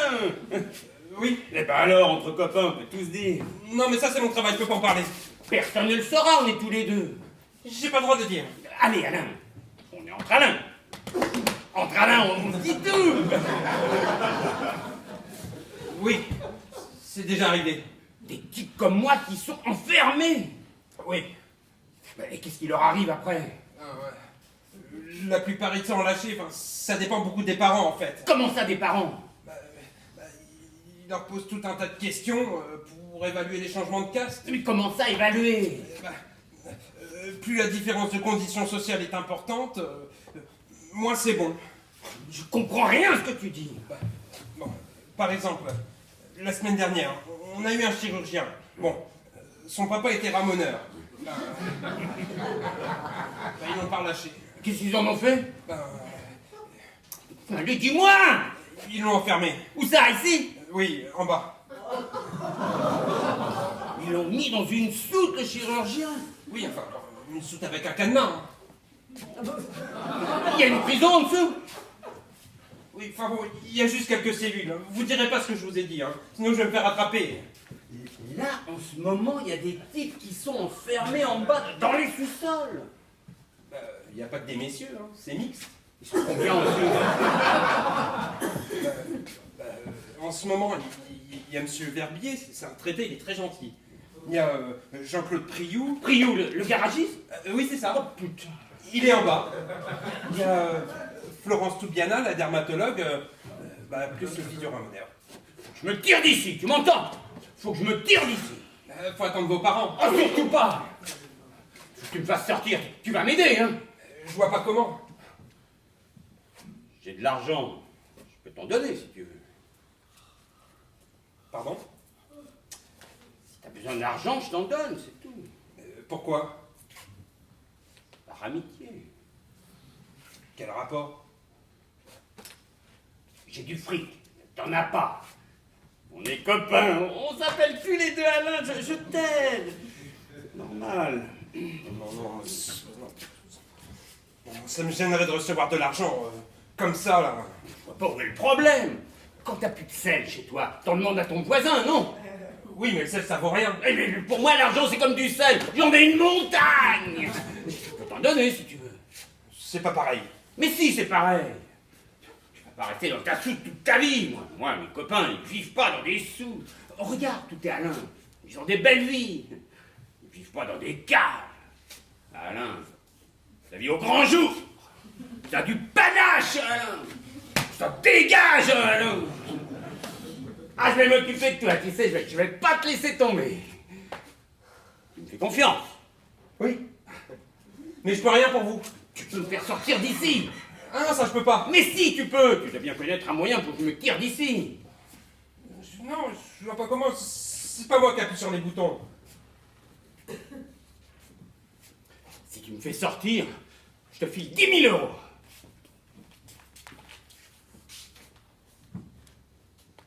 Oui. Eh ben alors, entre copains, on peut tous dire. Non, mais ça, c'est mon travail, je peux pas en parler. Personne ne le saura, on est tous les deux. J'ai pas le droit de le dire. Allez, Alain, on est entre Alain. Entre Alain, on se dit tout. Oui, c'est déjà arrivé. Des types comme moi qui sont enfermés. Oui. Et qu'est-ce qui leur arrive après? La plupart, ils sont lâchés. Enfin, ça dépend beaucoup des parents, en fait. Comment ça, des parents? Ils leur posent tout un tas de questions pour évaluer les changements de caste. Mais comment ça, évaluer? Plus la différence de conditions sociales est importante, moins c'est bon. Je comprends rien à ce que tu dis. Bon, par exemple, la semaine dernière, on a eu un chirurgien. Bon, son papa était ramoneur. Ils l'ont pas relâché. Qu'est-ce qu'ils en ont fait? Allez, dis-moi! Ils l'ont enfermé. Où ça, ici? Oui, en bas. Ils l'ont mis dans une soute, le chirurgien. Oui, enfin, une soute avec un cadenas. Il y a une prison en dessous. Oui, enfin bon, il y a juste quelques cellules. Vous direz pas ce que je vous ai dit, hein. Sinon je vais me faire attraper. Là, en ce moment, il y a des types qui sont enfermés en bas, dans les sous-sols. Il n'y a pas que des messieurs, hein. C'est mixte. Ils sont combien en dessous? En ce moment, il y a Monsieur Verbier, c'est un traité, il est très gentil. Il y a Jean-Claude Priou. Priou, le garagiste? Oui, c'est ça. Oh putain. Il est en bas. Il y a Florence Toubiana, la dermatologue, plus le physio-ramoneur. Je me tire d'ici, tu m'entends? Faut que je me tire d'ici. Faut attendre vos parents. Oh, surtout pas. Faut que tu me fasses sortir. Tu vas m'aider, hein? Je vois pas comment. J'ai de l'argent. Je peux t'en donner, si tu veux. Pardon? Si t'as besoin d'argent, je t'en donne, c'est tout. Pourquoi? Par amitié. Quel rapport? J'ai du fric. T'en as pas. On est copains. On s'appelle plus les deux Alain. Je t'aide. Normal. Non. Ça me gênerait de recevoir de l'argent comme ça, là. Je vois pas où est le problème. Quand t'as plus de sel chez toi, t'en demandes à ton voisin, non? Oui, mais le sel, ça vaut rien. Eh mais pour moi, l'argent, c'est comme du sel. J'en ai une montagne. Je peux t'en donner, si tu veux. C'est pas pareil. Mais si, c'est pareil. Tu vas pas rester dans ta soute toute ta vie. Moi, mes copains, ils vivent pas dans des soutes. Oh, regarde, tout est Alain. Ils ont des belles vies. Ils vivent pas dans des caves. Alain, t'as vie au grand jour. T'as du panache, Alain. Ça dégage, Alain. Ah, je vais m'occuper de toi, tu sais, je vais pas te laisser tomber. Tu me fais confiance. Oui. Mais je peux rien pour vous. Tu peux me faire sortir d'ici. Ah non, ça je peux pas. Mais si, tu peux. Tu dois bien connaître un moyen pour que je me tire d'ici. Non, je vois pas comment. C'est pas moi qui appuie sur les boutons. Si tu me fais sortir, je te file 10 000 €.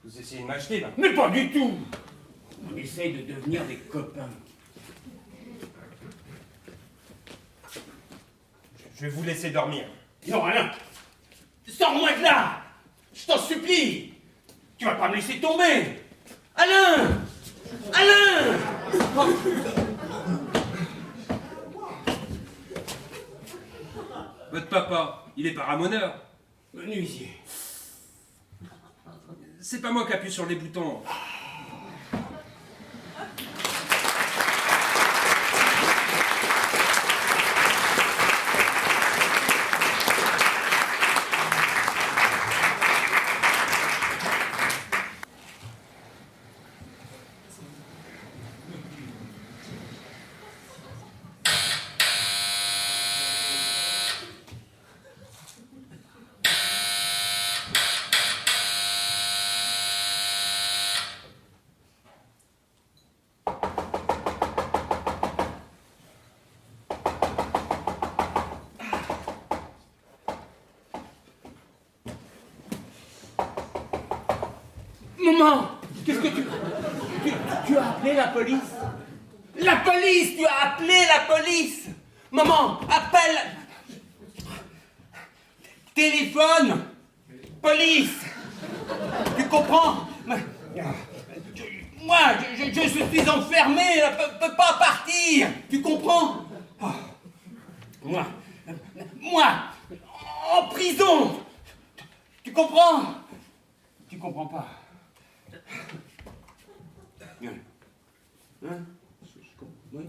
Vous essayez de m'acheter, là. Mais pas du tout. On essaye de devenir des copains. Je vais vous laisser dormir. Non, Alain. Sors-moi de là. Je t'en supplie. Tu vas pas me laisser tomber. Alain. Alain. Oh. Votre papa, il est pas ramoneur. Menuisier. C'est pas moi qui appuie sur les boutons. Maman, qu'est-ce que tu as appelé la police? La police! Tu as appelé la police! Maman, appelle! Téléphone! Police! Tu comprends? Moi, je suis enfermé, je peux pas partir! Tu comprends? Oh. Moi, en prison! Tu comprends? Tu comprends pas? Hein? Oui?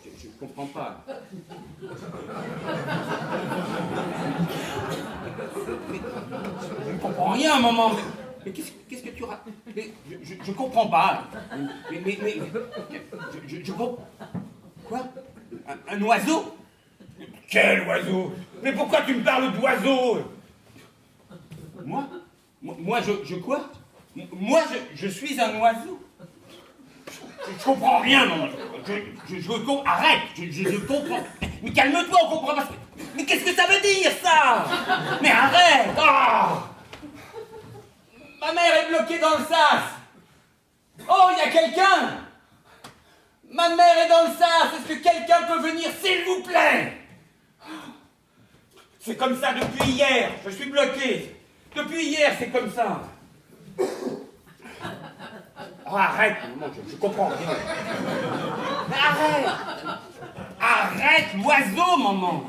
Je comprends pas. Je comprends rien, maman. Mais qu'est-ce que tu racontes? Je comprends pas. Mais je comprends. Quoi? Un oiseau? Quel oiseau? Mais pourquoi tu me parles d'oiseau? Moi, je quoi? Moi, je suis un oiseau. Je comprends rien, maman. Arrête, je comprends. Mais calme-toi, on comprend pas. Mais qu'est-ce que ça veut dire, ça? Mais arrête! Oh, ma mère est bloquée dans le sas. Oh, il y a quelqu'un? Ma mère est dans le sas. Est-ce que quelqu'un peut venir, s'il vous plaît? C'est comme ça depuis hier. Je suis bloqué. Depuis hier, c'est comme ça. Oh, arrête, maman, je comprends rien. Mais arrête! Arrête l'oiseau, maman!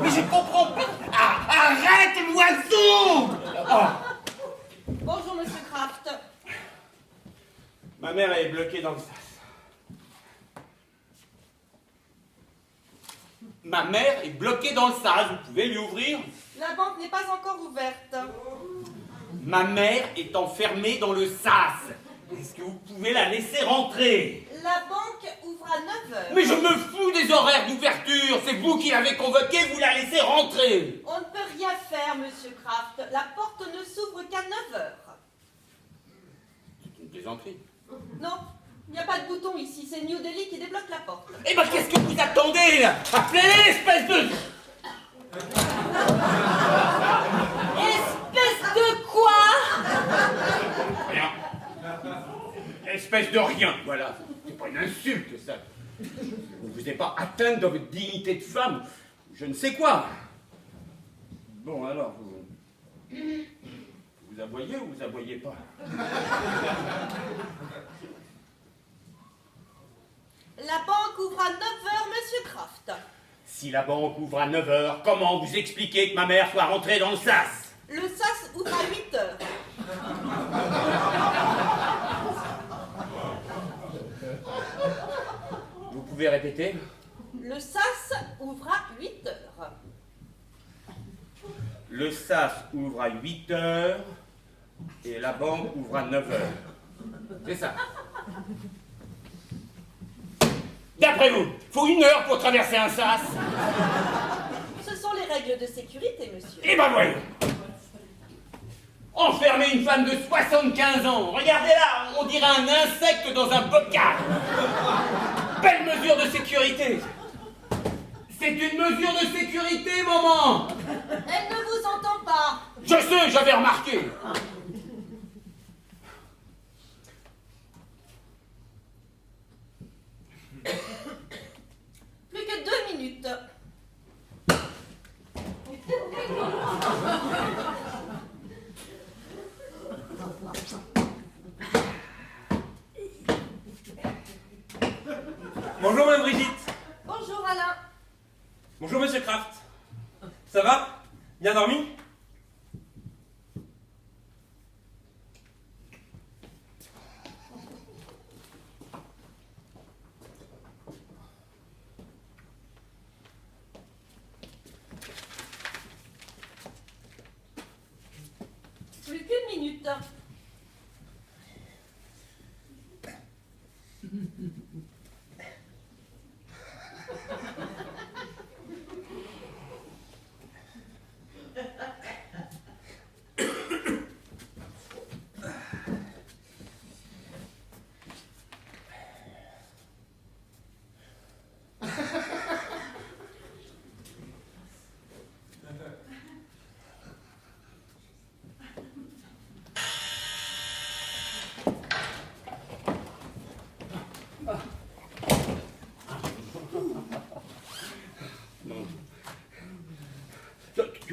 Mais je comprends pas! Arrête l'oiseau! Oh. Bonjour, monsieur Kraft. Ma mère est bloquée dans le sas. Ma mère est bloquée dans le sas. Vous pouvez lui ouvrir? La banque n'est pas encore ouverte. Ma mère est enfermée dans le sas. Est-ce que vous pouvez la laisser rentrer? La banque ouvre à 9h. Mais je me fous des horaires d'ouverture. C'est vous qui l'avez convoquée, vous la laissez rentrer. On ne peut rien faire, monsieur Kraft. La porte ne s'ouvre qu'à 9h. C'est une plaisanterie. Non, il n'y a pas de bouton ici. C'est New Delhi qui débloque la porte. Eh ben, qu'est-ce que vous attendez, là? Appelez-les, espèce de... Espèce de quoi? Rien. Espèce de rien, voilà. C'est pas une insulte, ça. Vous ne vous êtes pas atteinte dans votre dignité de femme. Je ne sais quoi. Bon, alors, vous aboyez ou vous aboyez pas? La banque ouvre à 9h, monsieur Kraft. Si la banque ouvre à 9h, comment vous expliquez que ma mère soit rentrée dans le sas? Le sas ouvre à 8h. Vous pouvez répéter? Le sas ouvre à 8h. Le sas ouvre à 8h et la banque ouvre à 9h. C'est ça. D'après vous, faut 1 heure pour traverser un sas? Ce sont les règles de sécurité, monsieur. Eh ben voyons. Enfermer une femme de 75 ans, regardez là, on dirait un insecte dans un bocal. Belle mesure de sécurité. C'est une mesure de sécurité, maman. Elle ne vous entend pas. Je sais, j'avais remarqué. Plus que 2 minutes. Bonjour, Madame Brigitte. Bonjour, Alain. Bonjour, Monsieur Kraft. Ça va? Bien dormi? Plus qu'une minute.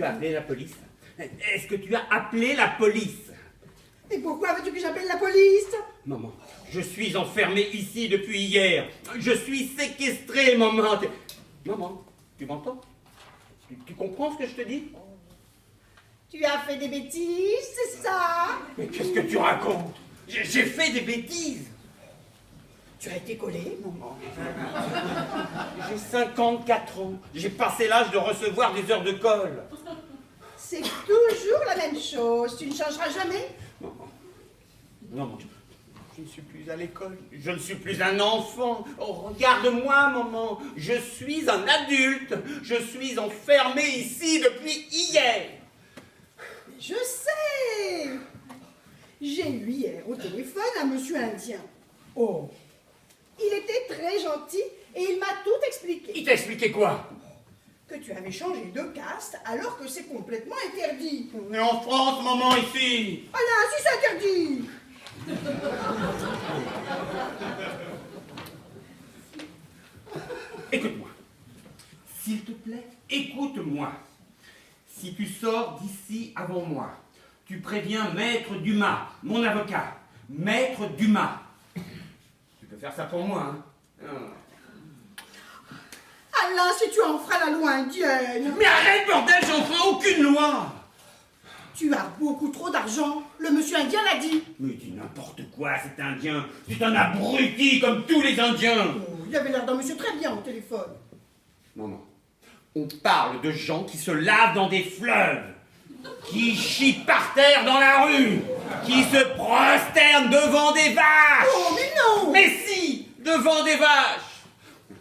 tu as appelé la police? Est-ce que tu as appelé la police? Et pourquoi veux-tu que j'appelle la police? Maman, je suis enfermé ici depuis hier. Je suis séquestré, maman. Maman, tu m'entends? Tu comprends ce que je te dis? Tu as fait des bêtises, c'est ça? Mais qu'est-ce que tu racontes? J'ai fait des bêtises. Tu as été collé? Maman, j'ai 54 ans. J'ai passé l'âge de recevoir des heures de colle. C'est toujours la même chose. Tu ne changeras jamais? Maman, non, je ne suis plus à l'école. Je ne suis plus un enfant. Oh, regarde-moi, maman. Je suis un adulte. Je suis enfermé ici depuis hier. Je sais. J'ai eu hier au téléphone un monsieur indien. Oh, il était très gentil et il m'a tout expliqué. Il t'a expliqué quoi? Que tu avais changé de caste alors que c'est complètement interdit. On est en France, maman, ici. Ah là, si c'est interdit. Écoute-moi. S'il te plaît, écoute-moi. Si tu sors d'ici avant moi, tu préviens Maître Dumas, mon avocat. Maître Dumas. Tu peux faire ça pour moi, hein? Allah, si tu en feras la loi indienne. Mais arrête, bordel, j'en ferai aucune loi. Tu as beaucoup trop d'argent. Le monsieur indien l'a dit. Mais dis n'importe quoi, cet Indien. C'est un abruti comme tous les Indiens. Oh, il avait l'air d'un monsieur très bien au téléphone. Maman, on parle de gens qui se lavent dans des fleuves, qui chient par terre dans la rue, qui se prosternent devant des vaches. Oh, mais non. Mais si, devant des vaches.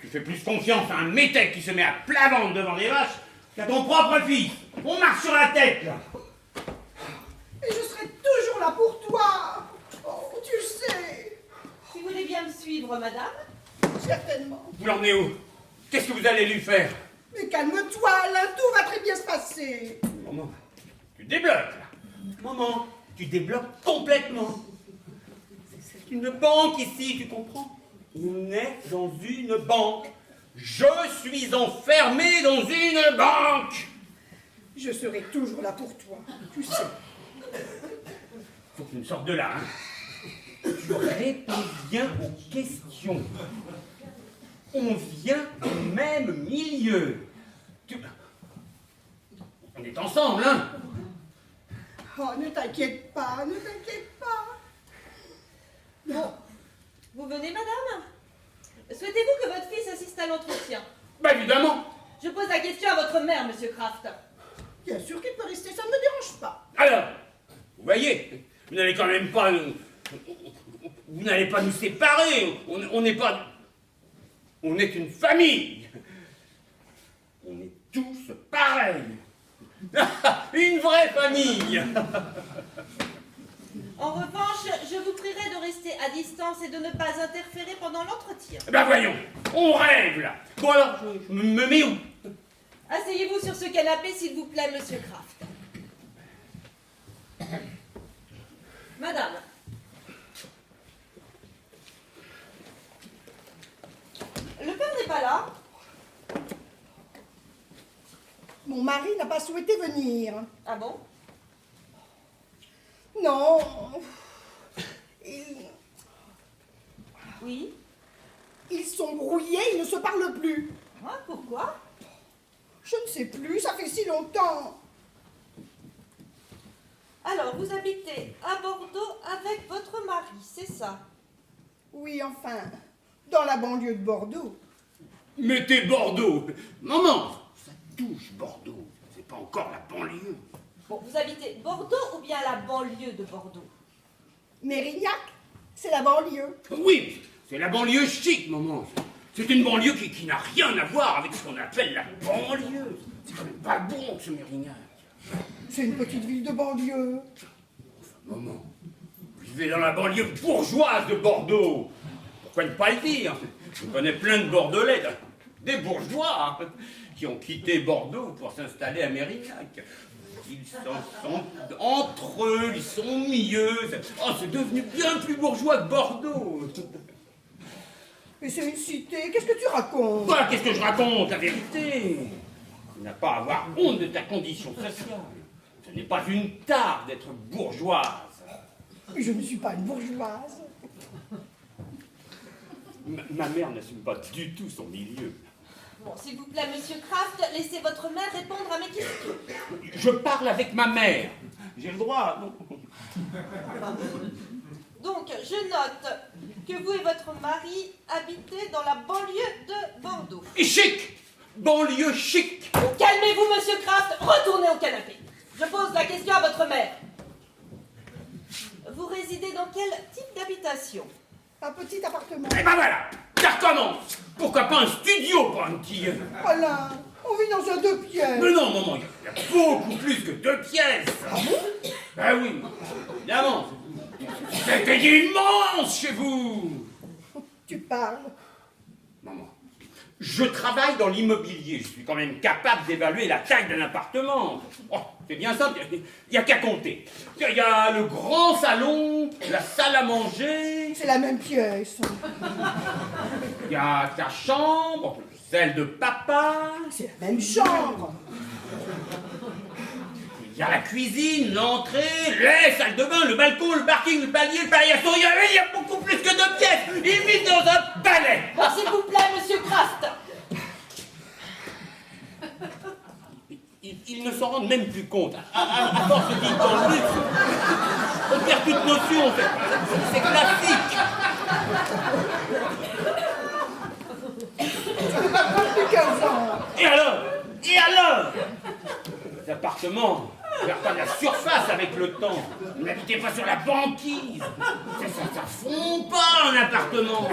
Tu fais plus confiance à un métèque qui se met à plat ventre devant des vaches qu'à ton propre fils. On marche sur la tête, là. Et je serai toujours là pour toi. Oh, tu le sais. Si vous voulez bien me suivre, madame. Certainement. Vous l'emmenez où? Qu'est-ce que vous allez lui faire? Mais calme-toi, là, tout va très bien se passer. Maman, tu débloques, là. Maman, tu débloques complètement. C'est une banque ici, tu comprends? On est dans une banque. Je suis enfermé dans une banque. Je serai toujours là pour toi, tu sais. Faut que tu me sortes de là, hein. Tu réponds bien aux questions. On vient du même milieu. On est ensemble, hein? Oh, ne t'inquiète pas, ne t'inquiète pas. Bon, vous venez, madame? Souhaitez-vous que votre fils assiste à l'entretien? Bah évidemment. Je pose la question à votre mère, monsieur Kraft. Bien sûr qu'il peut rester, ça ne me dérange pas. Alors, vous voyez, vous n'allez quand même pas nous... Vous n'allez pas nous séparer. On n'est pas... On est une famille. On est tous pareils. Une vraie famille. En revanche, je vous prierai de rester à distance et de ne pas interférer pendant l'entretien. Ben voyons, on rêve là. Bon alors, je me mets où? Asseyez-vous sur ce canapé, s'il vous plaît, monsieur Kraft. Madame. Le père n'est pas là. Mon mari n'a pas souhaité venir. Ah bon? Non. Oui. Ils sont brouillés, ils ne se parlent plus. Ah, pourquoi? Je ne sais plus, ça fait si longtemps. Alors, vous habitez à Bordeaux avec votre mari, c'est ça? Oui, enfin, dans la banlieue de Bordeaux. Mettez Bordeaux. Maman, ça touche Bordeaux. C'est pas encore la banlieue. Bon, vous habitez Bordeaux ou bien la banlieue de Bordeaux? Mérignac, c'est la banlieue. Oui, c'est la banlieue chic, maman. C'est une banlieue qui n'a rien à voir avec ce qu'on appelle la banlieue. C'est quand même pas bon, ce Mérignac. C'est une petite ville de banlieue. Maman, vous vivez dans la banlieue bourgeoise de Bordeaux. Pourquoi ne pas le dire? Je connais plein de Bordelais, des bourgeois, hein, qui ont quitté Bordeaux pour s'installer à Mérignac. Ils s'en sont entre eux, ils sont mieux. Oh, c'est devenu bien plus bourgeois que Bordeaux. Mais c'est une cité, qu'est-ce que tu racontes? Quoi, qu'est-ce que je raconte? La vérité. Tu n'as pas à avoir honte de ta condition sociale. Ce n'est pas une tare d'être bourgeoise. Je ne suis pas une bourgeoise. Ma mère n'assume pas du tout son milieu. Bon, s'il vous plaît, monsieur Kraft, laissez votre mère répondre à mes questions. Je parle avec ma mère. J'ai le droit, non? Donc, je note que vous et votre mari habitez dans la banlieue de Bordeaux. Et chic! Banlieue chic! Calmez-vous, monsieur Kraft, retournez au canapé. Je pose la question à votre mère. Vous résidez dans quel type d'habitation? Un petit appartement. Et ben voilà! Ça recommence! Pourquoi pas un studio pour un petit... Alain, on vit dans un 2 pièces. Mais non, maman, il y a beaucoup plus que 2 pièces! Ah bon? Ben oui, évidemment! C'était immense chez vous! Tu parles. Maman, je travaille dans l'immobilier, je suis quand même capable d'évaluer la taille d'un appartement. Oh, c'est bien simple, il n'y a qu'à compter. Il y a le grand salon, la salle à manger, C'est la même pièce. il y a ta chambre, celle de papa, C'est la même chambre. il y a la cuisine, l'entrée, les salles de bain, le balcon, le parking, le palier, le paillasson, il y a beaucoup plus que 2 pièces. Il vit dans un palais. Bon, s'il vous plaît, monsieur Kraft. Ils ne s'en rendent même plus compte. À force de vivre dans le luxe, on perd toute notion. C'est classique. Depuis 15 ans. Et alors? Et alors? Les appartements perdent pas de la surface avec le temps. Vous n'habitez pas sur la banquise. Ça fond pas un appartement.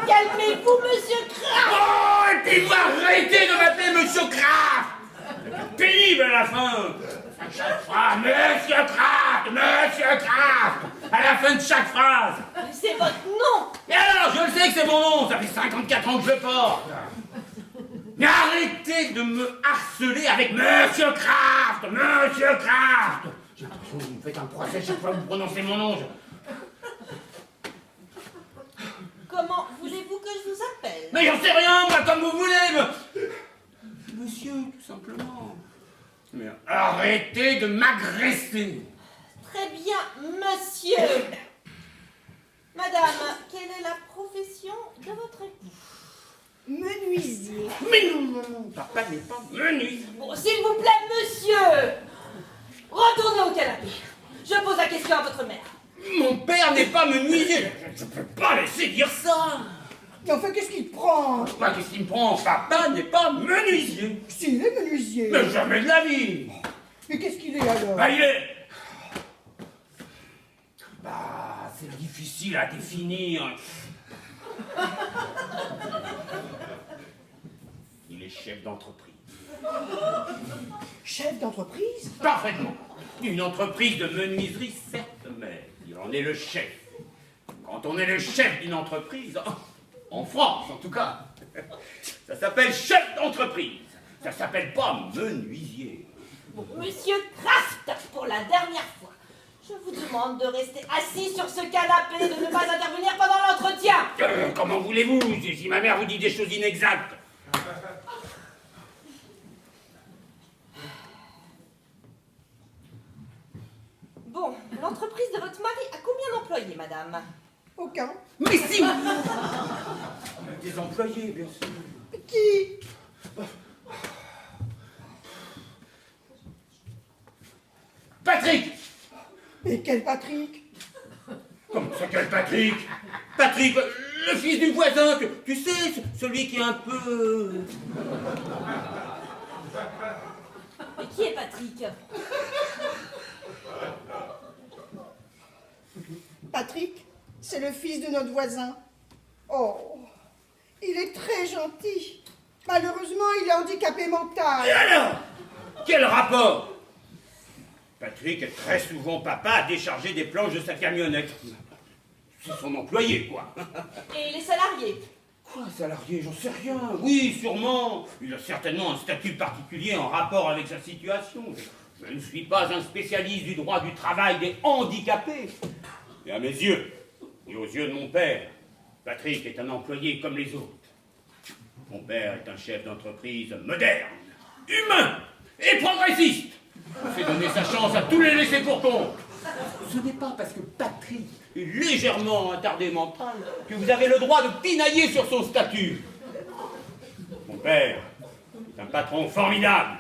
Calmez-vous, monsieur Kraft. Oh, et puis vous arrêtez de m'appeler Monsieur Kraft. C'est pénible à la fin. À chaque phrase, Monsieur Kraft, Monsieur Kraft. À la fin de chaque phrase. C'est votre nom. Et alors, je le sais que c'est mon nom, ça fait 54 ans que je le porte. Mais arrêtez de me harceler avec Monsieur Kraft, Monsieur Kraft. J'ai l'impression que vous me faites un procès chaque fois que vous prononcez mon nom. Comment voulez-vous que je vous appelle? Mais j'en sais rien, moi, comme vous voulez. Monsieur, tout simplement. Mais arrêtez de m'agresser. Très bien, monsieur. Madame, quelle est la profession de votre époux? Menuisier. Mais non, papa n'est pas menuisier. Bon, s'il vous plaît, monsieur. Retournez au canapé. Je pose la question à votre mère. Mon père n'est pas menuisier. Je ne peux pas laisser dire ça. Mais enfin, qu'est-ce qu'il te prend? Qu'est-ce qui me prend? Papa n'est pas menuisier. S'il est menuisier. Mais jamais de la vie. Mais qu'est-ce qu'il est alors? Bah, il est... Bah, c'est difficile à définir. Il est chef d'entreprise. Chef d'entreprise? Parfaitement. Une entreprise de menuiserie, certes, mais il en est le chef. Quand on est le chef d'une entreprise, en France en tout cas, ça s'appelle chef d'entreprise. Ça s'appelle pas menuisier. Bon, monsieur Kraft, pour la dernière fois, je vous demande de rester assis sur ce canapé et de ne pas intervenir pendant l'entretien. Comment voulez-vous, si ma mère vous dit des choses inexactes? Bon, l'entreprise de votre mari a combien d'employés, madame? Aucun. Mais si! Des employés, bien sûr. Qui? Patrick! Mais quel Patrick? Comment ça, quel Patrick? Patrick, le fils du voisin, tu sais, celui qui est un peu... Et qui est Patrick? Patrick, c'est le fils de notre voisin. Oh, il est très gentil. Malheureusement, il est handicapé mental. Et alors? Quel rapport? Patrick est très souvent papa à décharger des planches de sa camionnette. C'est son employé, quoi. Et les salariés? Quoi, salarié? J'en sais rien. Oui, sûrement. Il a certainement un statut particulier en rapport avec sa situation. Je ne suis pas un spécialiste du droit du travail des handicapés. Et à mes yeux, et aux yeux de mon père, Patrick est un employé comme les autres. Mon père est un chef d'entreprise moderne, humain et progressiste. Fait donner sa chance à tous les laissés pour compte. Ce n'est pas parce que Patrick est légèrement attardé mental que vous avez le droit de pinailler sur son statut. Mon père est un patron formidable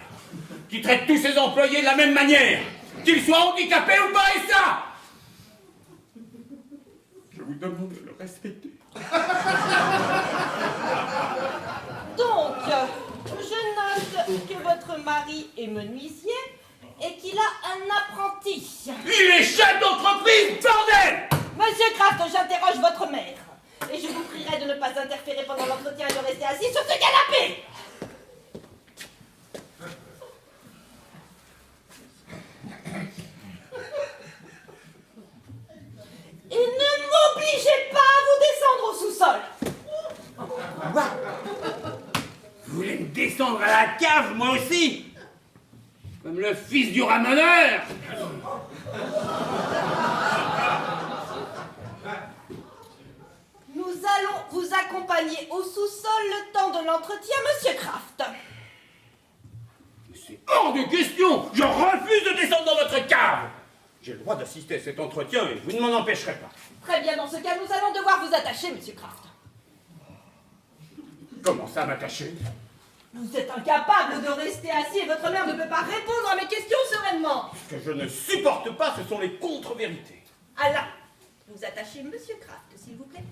qui traite tous ses employés de la même manière, qu'ils soient handicapés ou pas, et ça, je vous demande de le respecter. Donc, je note que votre mari est menuisier et qu'il a un apprenti. Il est chef d'entreprise, bordel! Monsieur Kraft, j'interroge votre mère. Et je vous prierai de ne pas interférer pendant l'entretien et de rester assis sur ce canapé. Et ne m'obligez pas à vous descendre au sous-sol. Quoi? Vous voulez me descendre à la cave, moi aussi? Comme le fils du ramoneur? Nous allons vous accompagner au sous-sol le temps de l'entretien, monsieur Kraft. C'est hors de question! Je refuse de descendre dans votre cave! J'ai le droit d'assister à cet entretien et vous ne m'en empêcherez pas. Très bien, dans ce cas, nous allons devoir vous attacher, monsieur Kraft. Comment ça, m'attacher? Vous êtes incapable de rester assis et votre mère ne peut pas répondre à mes questions sereinement. Ce que je ne supporte pas, ce sont les contre-vérités. Alain, vous attachez monsieur Kraft, s'il vous plaît.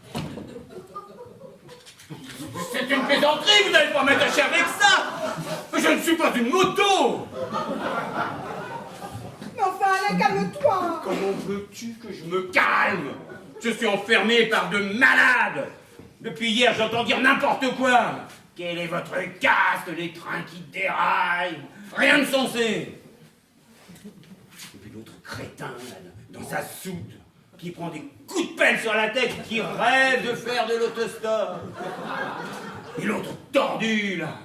C'est une plaisanterie, vous n'allez pas m'attacher avec ça! Je ne suis pas une moto! Mais enfin, Alain, calme-toi. Comment veux-tu que je me calme? Je suis enfermé par de malades! Depuis hier, j'entends dire n'importe quoi! Quel est votre caste, les trains qui déraillent? Rien de sensé! Et puis l'autre crétin, là, dans sa soute, qui prend des coups de pelle sur la tête, qui rêve de faire de l'autostop! Et l'autre tordu, là,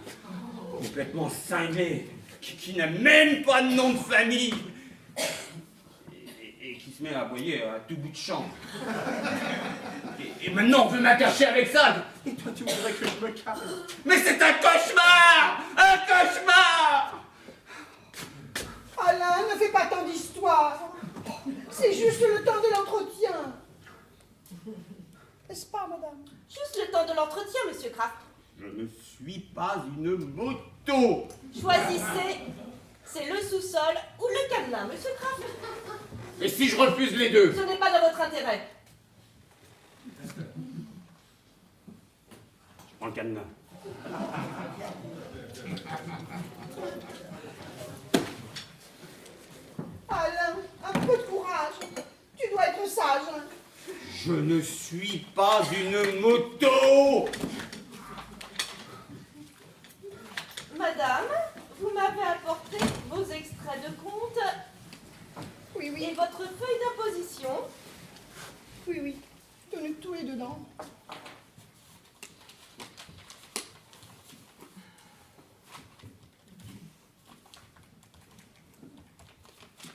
complètement cinglé, qui n'a même pas de nom de famille! Et qui se met à aboyer à tout bout de champ. Et maintenant on veut m'attacher avec ça. Et toi tu voudrais que je me calme. Mais c'est un cauchemar! Un cauchemar! Alain, ne fais pas tant d'histoires. C'est juste le temps de l'entretien. N'est-ce pas, madame? Juste le temps de l'entretien, monsieur Kraft. Je ne suis pas une moto. Choisissez, c'est le sous-sol ou le cadenas, monsieur Kraft. Et si je refuse les deux? Ce n'est pas dans votre intérêt. Je prends le cadenas. Alain, un peu de courage. Tu dois être sage. Je ne suis pas une moto. Madame, vous m'avez apporté vos extraits de compte Oui, et oui, votre feuille d'imposition. oui, oui. Tout est dedans.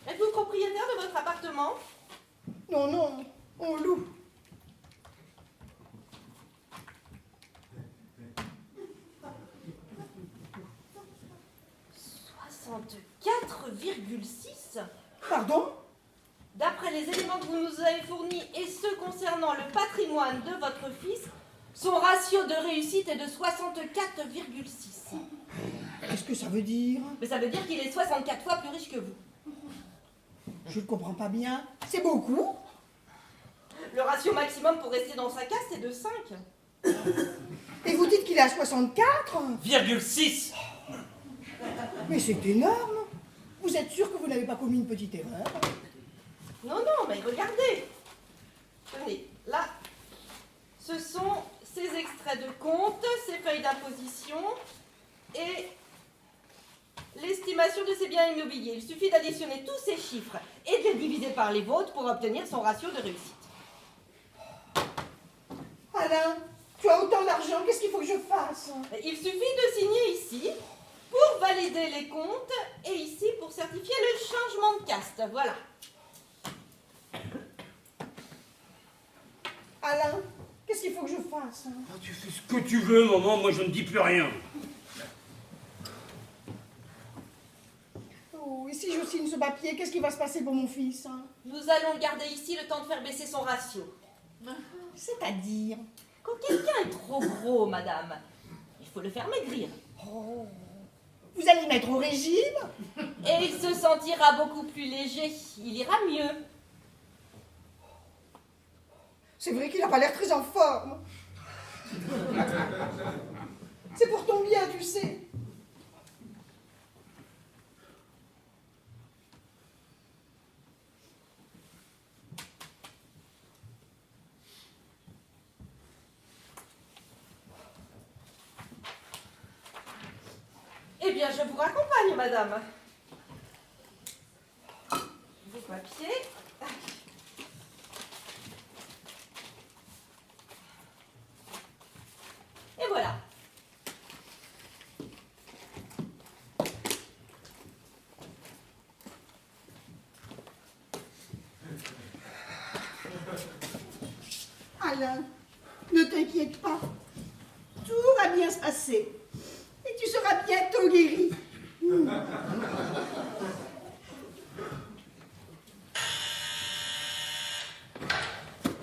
Êtes-vous propriétaire de votre appartement? Non, non, on loue. $64,6. Pardon? D'après les éléments que vous nous avez fournis et ceux concernant le patrimoine de votre fils, son ratio de réussite est de 64,6. Qu'est-ce que ça veut dire? Mais ça veut dire qu'il est 64 fois plus riche que vous. Je ne comprends pas bien. C'est beaucoup? Le ratio maximum pour rester dans sa caste, c'est de 5. Et vous dites qu'il est à 64? ,6. Mais c'est énorme. Vous êtes sûr que vous n'avez pas commis une petite erreur? Non, non, mais regardez. Tenez, là, ce sont ces extraits de compte, ces feuilles d'imposition et l'estimation de ses biens immobiliers. Il suffit d'additionner tous ces chiffres et de les diviser par les vôtres pour obtenir son ratio de réussite. Alain, tu as autant d'argent, qu'est-ce qu'il faut que je fasse? Il suffit de signer ici pour valider les comptes et ici pour certifier le changement de caste. Voilà. Alain, qu'est-ce qu'il faut que je fasse? Ah, tu fais ce que tu veux, maman, moi je ne dis plus rien. si je signe ce papier, qu'est-ce qui va se passer pour mon fils, hein? Nous allons le garder ici le temps de faire baisser son ratio. C'est-à-dire? Quand quelqu'un est trop gros, madame, il faut le faire maigrir. Oh, vous allez mettre au régime? Et il se sentira beaucoup plus léger. Il ira mieux. C'est vrai qu'il n'a pas l'air très en forme. C'est pour ton bien, tu sais. Eh bien, je vous raccompagne, madame. Vos papiers. Et voilà. Alain, ne t'inquiète pas. Tout va bien se passer. Et tu seras bientôt guéri.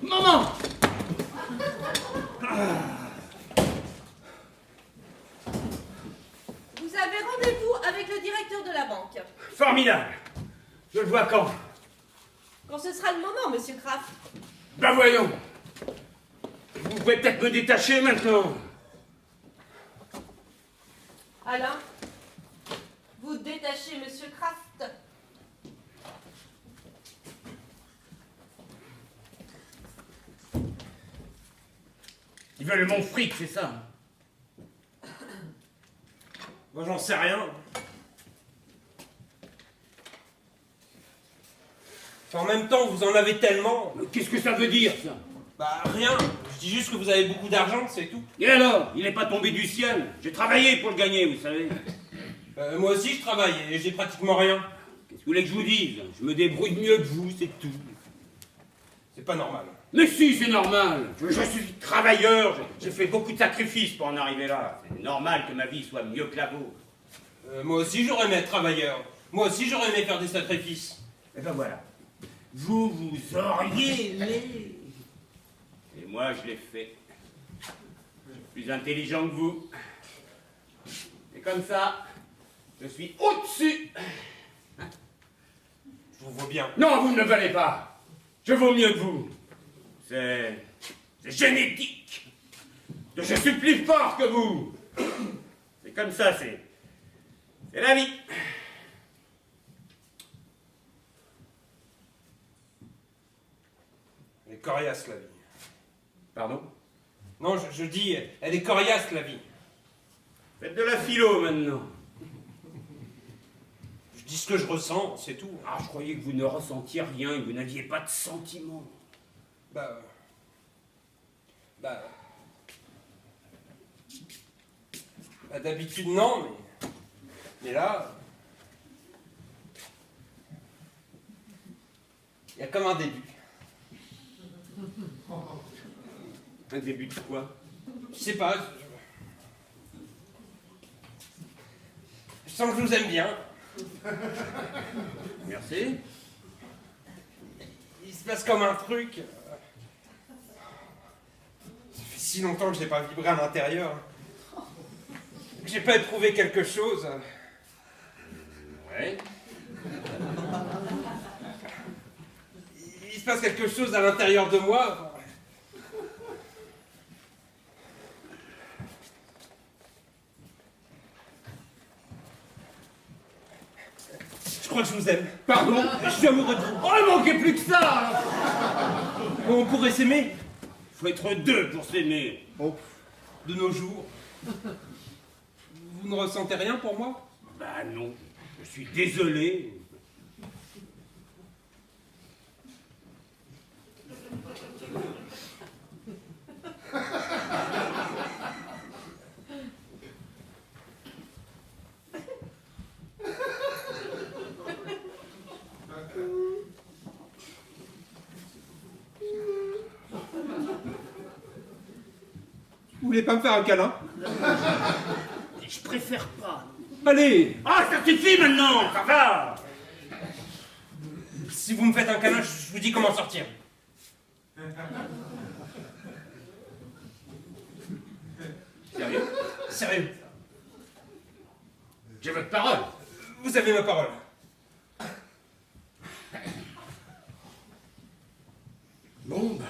Maman! Vous avez rendez-vous avec le directeur de la banque. Formidable! Je le vois quand? Quand ce sera le moment, monsieur Kraft. Ben voyons! Vous pouvez peut-être me détacher maintenant. Alain, vous détachez monsieur Kraft. Ils veulent mon fric, c'est ça? Moi, j'en sais rien. Enfin, en même temps, vous en avez tellement. Mais qu'est-ce que ça veut dire, ça? Bah, rien. Je dis juste que vous avez beaucoup d'argent, c'est tout. Et alors? Il n'est pas tombé du ciel. J'ai travaillé pour le gagner, vous savez. Moi aussi, je travaille et j'ai pratiquement rien. Qu'est-ce que vous voulez que je vous dise? Je me débrouille mieux que vous, c'est tout. C'est pas normal. Mais si, c'est normal. Je suis travailleur. J'ai fait beaucoup de sacrifices pour en arriver là. C'est normal que ma vie soit mieux que la vôtre. Moi aussi, j'aurais aimé être travailleur. Moi aussi, j'aurais aimé faire des sacrifices. Et ben voilà. Vous auriez aimé. Et moi, je l'ai fait. Je suis plus intelligent que vous. Et comme ça, je suis au-dessus. Je vous vois bien. Non, vous ne le valez pas. Je vaux mieux que vous. C'est génétique. Je suis plus fort que vous. C'est comme ça, c'est la vie. Elle est coriace, la vie. Pardon? Non, je dis, elle est coriace, la vie. Faites de la philo maintenant. Je dis ce que je ressens, c'est tout. Ah, je croyais que vous ne ressentiez rien et que vous n'aviez pas de sentiments. Bah... d'habitude, non, mais là... Il y a comme un début. Un début de quoi? Je sais pas, je sens que je vous aime bien. Merci. Il se passe comme un truc. Ça fait si longtemps que je n'ai pas vibré à l'intérieur. Que j'ai pas éprouvé quelque chose. Ouais. Il se passe quelque chose à l'intérieur de moi. Je crois que je vous aime. Pardon? Je suis amoureux de vous. Oh, il manquait plus que ça! On pourrait s'aimer. Faut être deux pour s'aimer. Oh, de nos jours. Vous ne ressentez rien pour moi? Bah non, je suis désolé. Vous voulez pas me faire un câlin? Je préfère pas. Allez! Ah, ça suffit maintenant, ça va! Si vous me faites un câlin, je vous dis comment sortir. Sérieux? Sérieux. J'ai votre parole. Vous avez ma parole. Bon, bah...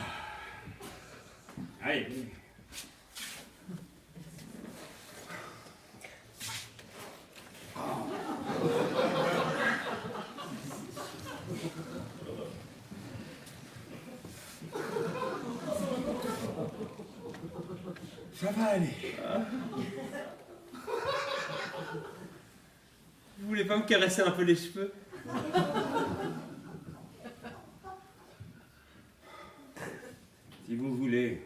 Allez, venez. Ça va aller. Vous voulez pas me caresser un peu les cheveux? Si vous voulez.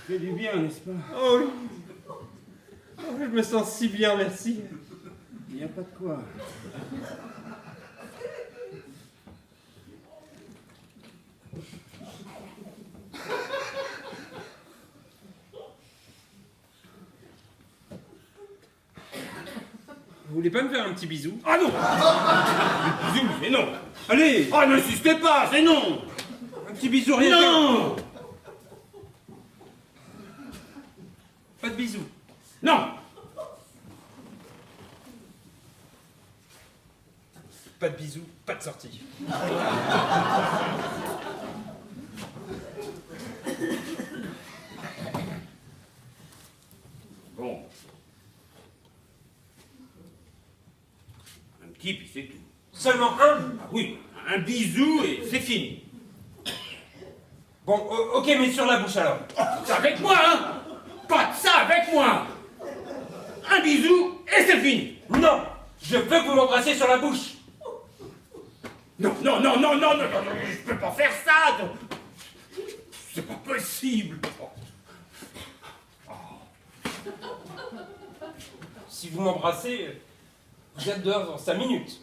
Ça fait du bien, n'est-ce pas? Oh oui. Oh, je me sens si bien, merci. Il n'y a pas de quoi. Vous voulez pas me faire un petit bisou? Ah non! Bisous, mais non! Allez! Oh, n'insistez pas, c'est non! Un petit bisou, rien. Non! Pas de bisous. Non! Pas de bisous, pas de sortie. Bon. Un petit, puis c'est tout. Seulement un? Ah oui, un bisou et c'est fini. Bon, ok, mais sur la bouche alors. C'est avec moi, hein! Pas de ça avec moi! Un bisou et c'est fini! Non! Je veux que vous m'embrassiez sur la bouche. Non, non, non, non, non, non, non, non, je peux pas faire ça! Non. C'est pas possible! Si vous m'embrassez, vous êtes dehors dans 5 minutes.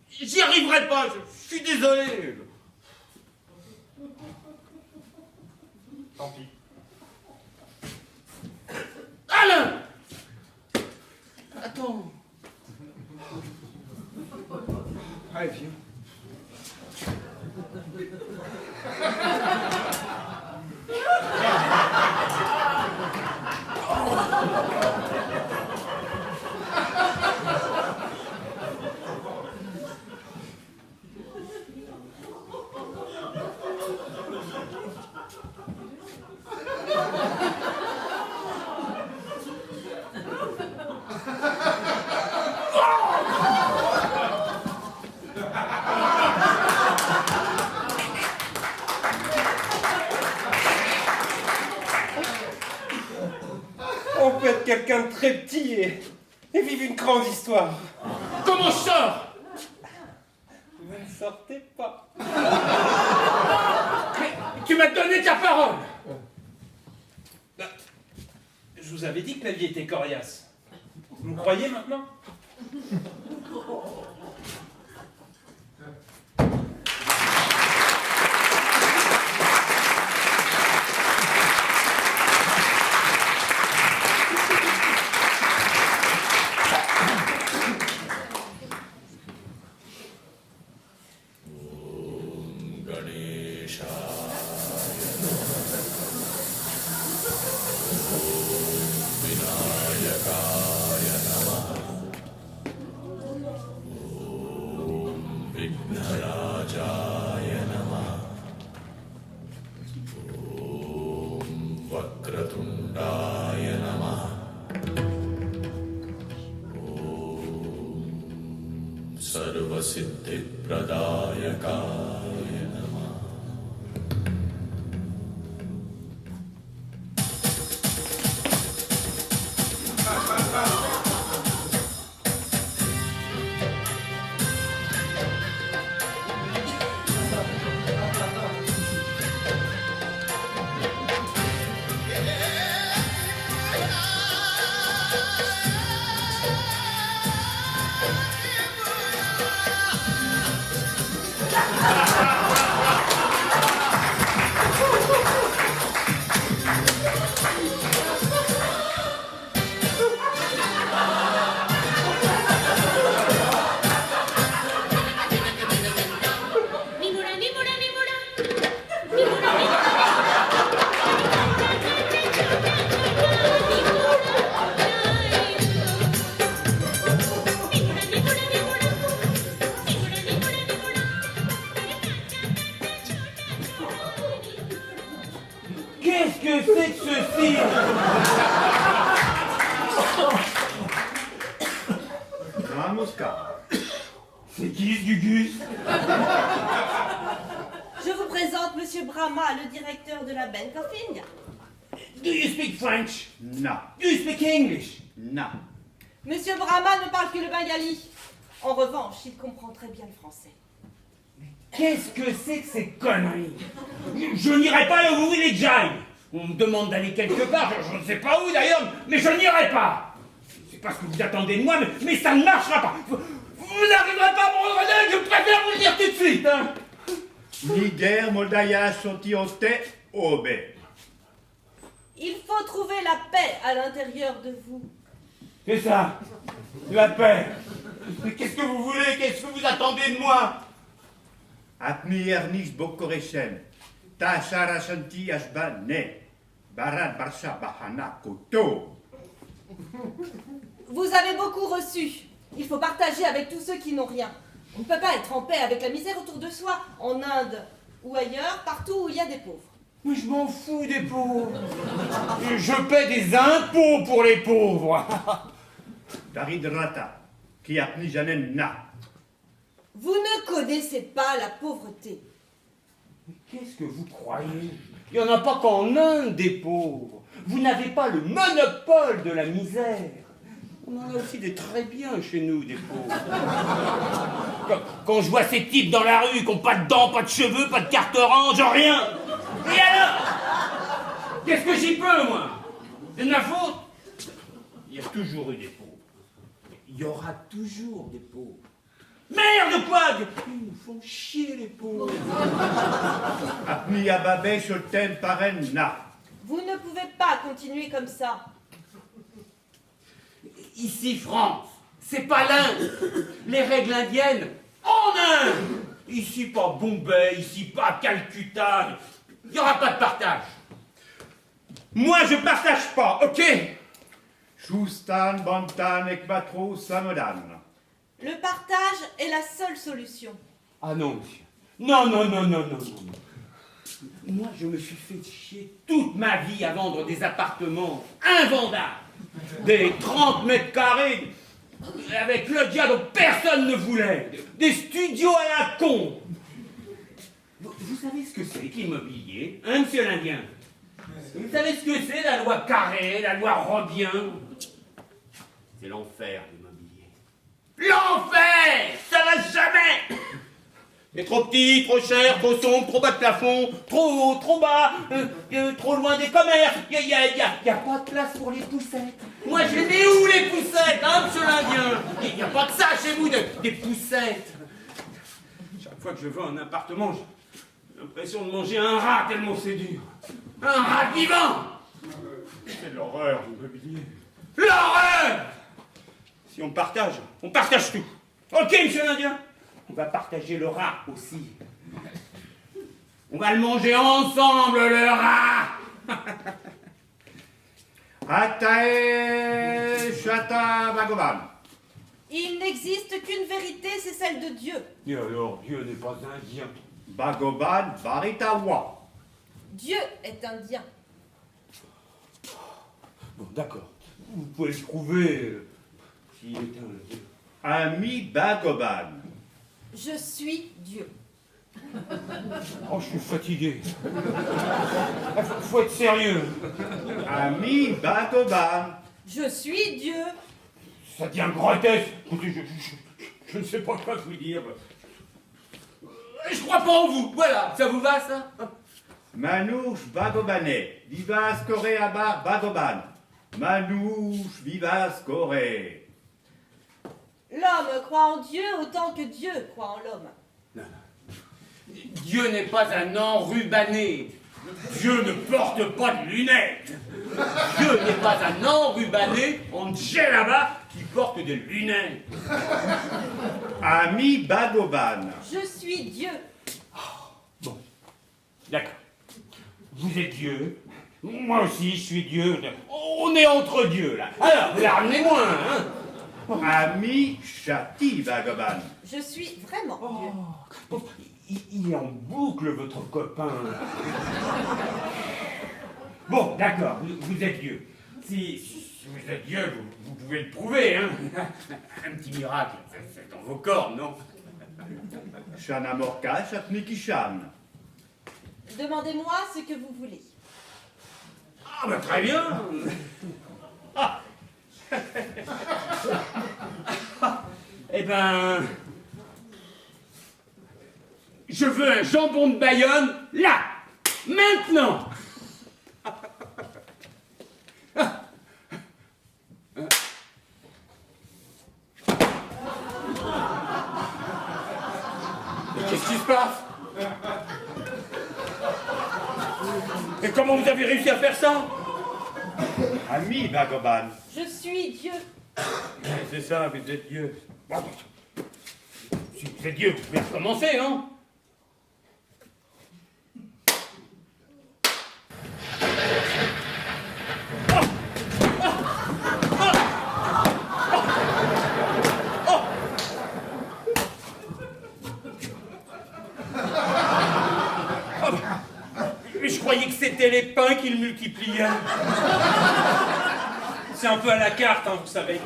J'y arriverai pas, je suis désolé! Tant pis. Alain! Attends. Allez, viens. On peut être quelqu'un de très petit et vivre une grande histoire. Comment je sors? Vous ne sortez pas. Tu m'as donné ta parole! Bah, je vous avais dit que la vie était coriace. Vous me croyez maintenant? वक्रतुण्डाय नमः ॐ सर्वसिद्धिप्रदायकाय नमः Oscar. C'est qui ce Gugus? Je vous présente Monsieur Brahma, le directeur de la Bank of India. Do you speak French? Non. Do you speak English? Non. Monsieur Brahma ne parle que le bengali. En revanche, il comprend très bien le français. Qu'est-ce que c'est que ces conneries? Je n'irai pas là où vous voulez que j'aille. On me demande d'aller quelque part, je ne sais pas où d'ailleurs, mais je n'irai pas. C'est pas ce que vous attendez de moi, mais ça ne marchera pas. Vous n'arriverez pas à me redonner, je préfère vous le dire tout de suite. Hein. Niger Moldaya Sontionte Obe. Il faut trouver la paix à l'intérieur de vous. C'est ça, la paix. Mais qu'est-ce que vous voulez? Qu'est-ce que vous attendez de moi? Apni Ernis Bokoreshem. Tashara Shanti Ashba Ne. Barat Barsha Bahana Koto. Vous avez beaucoup reçu. Il faut partager avec tous ceux qui n'ont rien. On ne peut pas être en paix avec la misère autour de soi, en Inde ou ailleurs, partout où il y a des pauvres. Mais je m'en fous des pauvres. Je paie des impôts pour les pauvres. Daridrata. Qui Apni Janen Na. Vous ne connaissez pas la pauvreté. Qu'est-ce que vous croyez? Il n'y en a pas qu'en Inde des pauvres. Vous n'avez pas le monopole de la misère. On en a aussi des très bien chez nous, des pauvres. Quand je vois ces types dans la rue qui n'ont pas de dents, pas de cheveux, pas de carte orange, rien. Et alors? Qu'est-ce que j'y peux, moi? C'est de ma faute? Il y a toujours eu des pauvres. Il y aura toujours des pauvres. Merde quoi! Ils nous font chier les pauvres. Apni Ababe Shoten Paren Na. Vous ne pouvez pas continuer comme ça. Ici France, c'est pas l'Inde. Les règles indiennes en Inde. Ici pas Bombay, ici pas Calcutta. Il n'y aura pas de partage. Moi je partage pas, ok? Shustan Bantan Ekbatro Samodan. Le partage est la seule solution. Ah non, monsieur. Non, non, non, non, non, non. Moi, je me suis fait chier toute ma vie à vendre des appartements invendables. Des 30 mètres carrés avec le diable dont personne ne voulait. Des studios à la con. Vous savez ce que c'est que l'immobilier, hein, monsieur l'Indien? Vous savez ce que c'est la loi Carré, la loi Robien? C'est l'enfer, l'immobilier. L'enfer! Ça va jamais! C'est trop petit, trop cher, trop sombre, trop bas de plafond, trop haut, trop bas, trop loin des commerces. Il y a pas de place pour les poussettes. Moi, je les mets où les poussettes, hein, monsieur l'Indien? Il n'y a pas que ça chez vous, des poussettes. Chaque fois que je vois un appartement, j'ai l'impression de manger un rat tellement c'est dur. Un rat vivant! C'est l'horreur, l'immobilier. L'horreur! Si on partage tout. Ok, monsieur l'Indien? On va partager le rat aussi. On va le manger ensemble, le rat. Atae Shata Bagoban. Il n'existe qu'une vérité, c'est celle de Dieu. Et alors, Dieu n'est pas indien. Bagoban Baritawa. Dieu est indien. Bon, d'accord. Vous pouvez le trouver s'il est indien. Ami Bagoban. Je suis Dieu. Oh, je suis fatigué. Faut être sérieux. Ami Bagoban. Je suis Dieu. Ça devient grotesque. Écoutez, je ne sais pas quoi vous dire. Je crois pas en vous. Voilà, ça vous va, ça? Manouche Bagobane. Vivas Corée Abar Bagoban. Manouche Vivas Corée. L'homme croit en Dieu autant que Dieu croit en l'homme. Non, non. Dieu n'est pas un enrubanné. Dieu ne porte pas de lunettes. Dieu n'est pas un enrubanné en djellaba qui porte des lunettes. Ami Bagoban. Je suis Dieu. Bon, d'accord. Vous êtes Dieu. Moi aussi, je suis Dieu. On est entre dieux, là. Alors, ramenez-moi, hein. Ami Chati Bagoban. Je suis vraiment Dieu. Oh, il est en boucle, votre copain. Bon, d'accord, vous êtes Dieu. Si vous êtes Dieu, vous pouvez le prouver, hein. Un petit miracle, c'est dans vos cordes, non? Shana Morka, Shatnikishan. Demandez-moi ce que vous voulez. Ah, bah très bien. Ah. Eh ben... Je veux un jambon de Bayonne, là, maintenant. Mais qu'est-ce qui se passe? Et comment vous avez réussi à faire ça? Ami Bagoban. Je suis Dieu. C'est ça, vous êtes Dieu. Bon, si vous êtes Dieu, vous pouvez recommencer, non? Mais je croyais que c'était les pains qu'il multipliait. C'est un peu à la carte, hein, vous savez.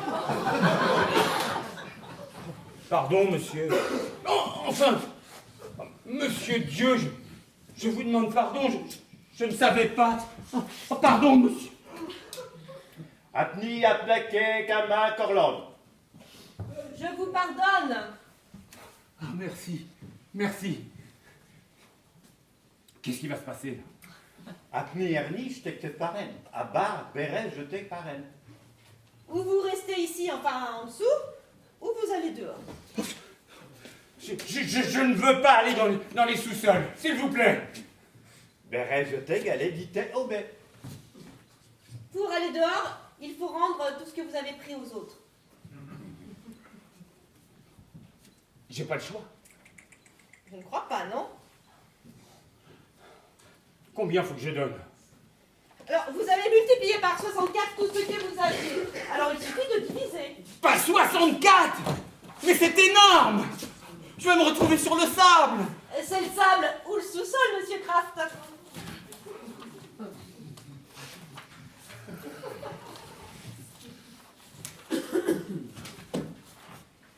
Pardon, monsieur. Oh, enfin, monsieur Dieu, je vous demande pardon, je ne savais pas. Oh, pardon, monsieur. Apni Aplake Kama Korlon. Je vous pardonne. Ah, merci, merci. Qu'est-ce qui va se passer là? Apni Erni, je t'ai paren. Abar, Beret, je t'ai paren. Ou vous restez ici, enfin en dessous, ou vous allez dehors. Je ne veux pas aller dans les sous-sols, s'il vous plaît. Beret, je t'ai galé, dit-elle, oh ben. Pour aller dehors, il faut rendre tout ce que vous avez pris aux autres. J'ai pas le choix. Je ne crois pas, non? Combien faut que je donne? Alors, vous avez multiplié par 64 tout ce que vous aviez. Alors, il suffit de diviser. Pas 64! Mais c'est énorme! Je vais me retrouver sur le sable! C'est le sable ou le sous-sol, monsieur Kraft.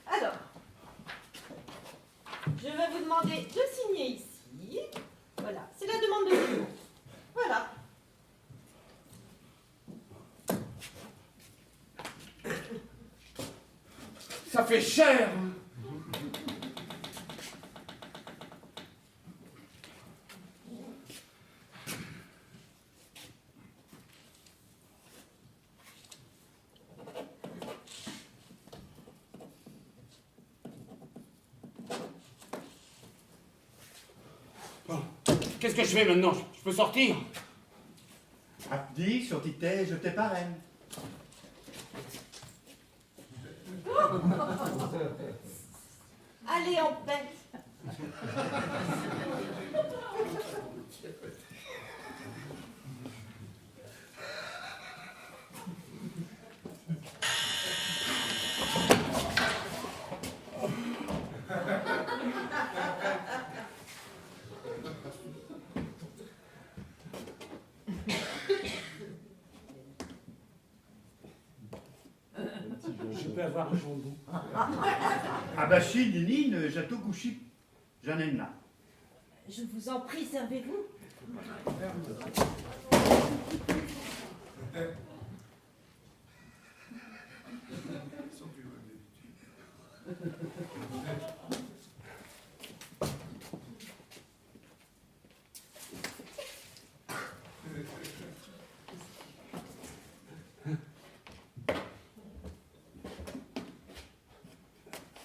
Alors, je vais vous demander de signer ici. Voilà, c'est la demande de paiement. Voilà. Ça fait cher! Bon, qu'est-ce que je fais maintenant? Je peux sortir? Apni, sur tité, je t'ai paren. Allez en paix. Je peux avoir un jambon. Abashi, Ninin, Jatokushi, Janenna. Je vous en prie, servez-vous.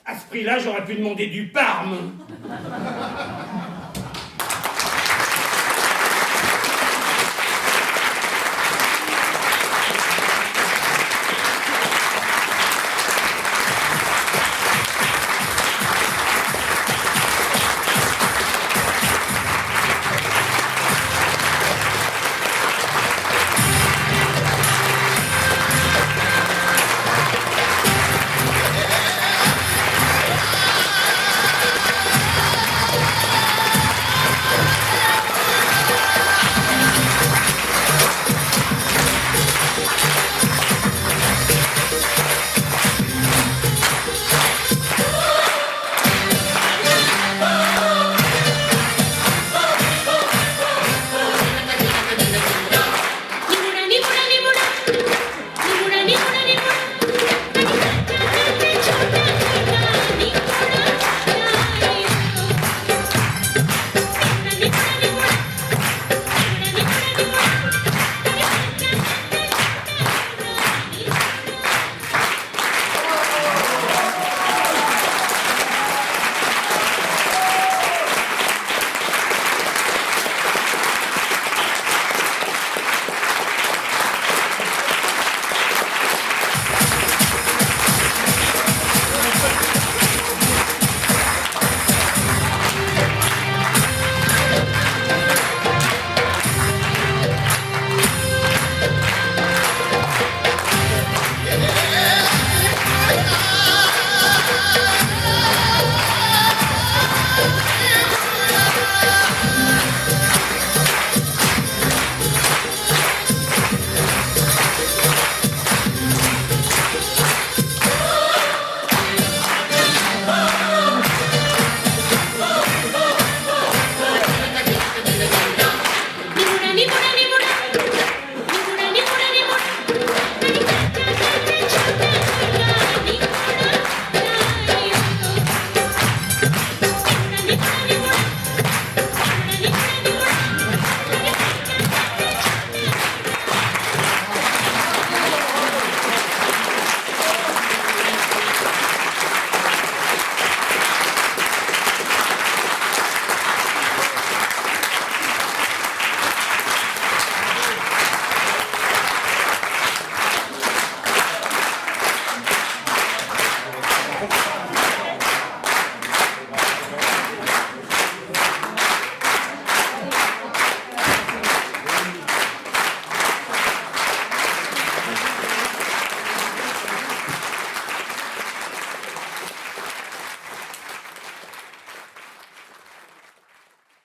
À ce prix-là, j'aurais pu demander du parme.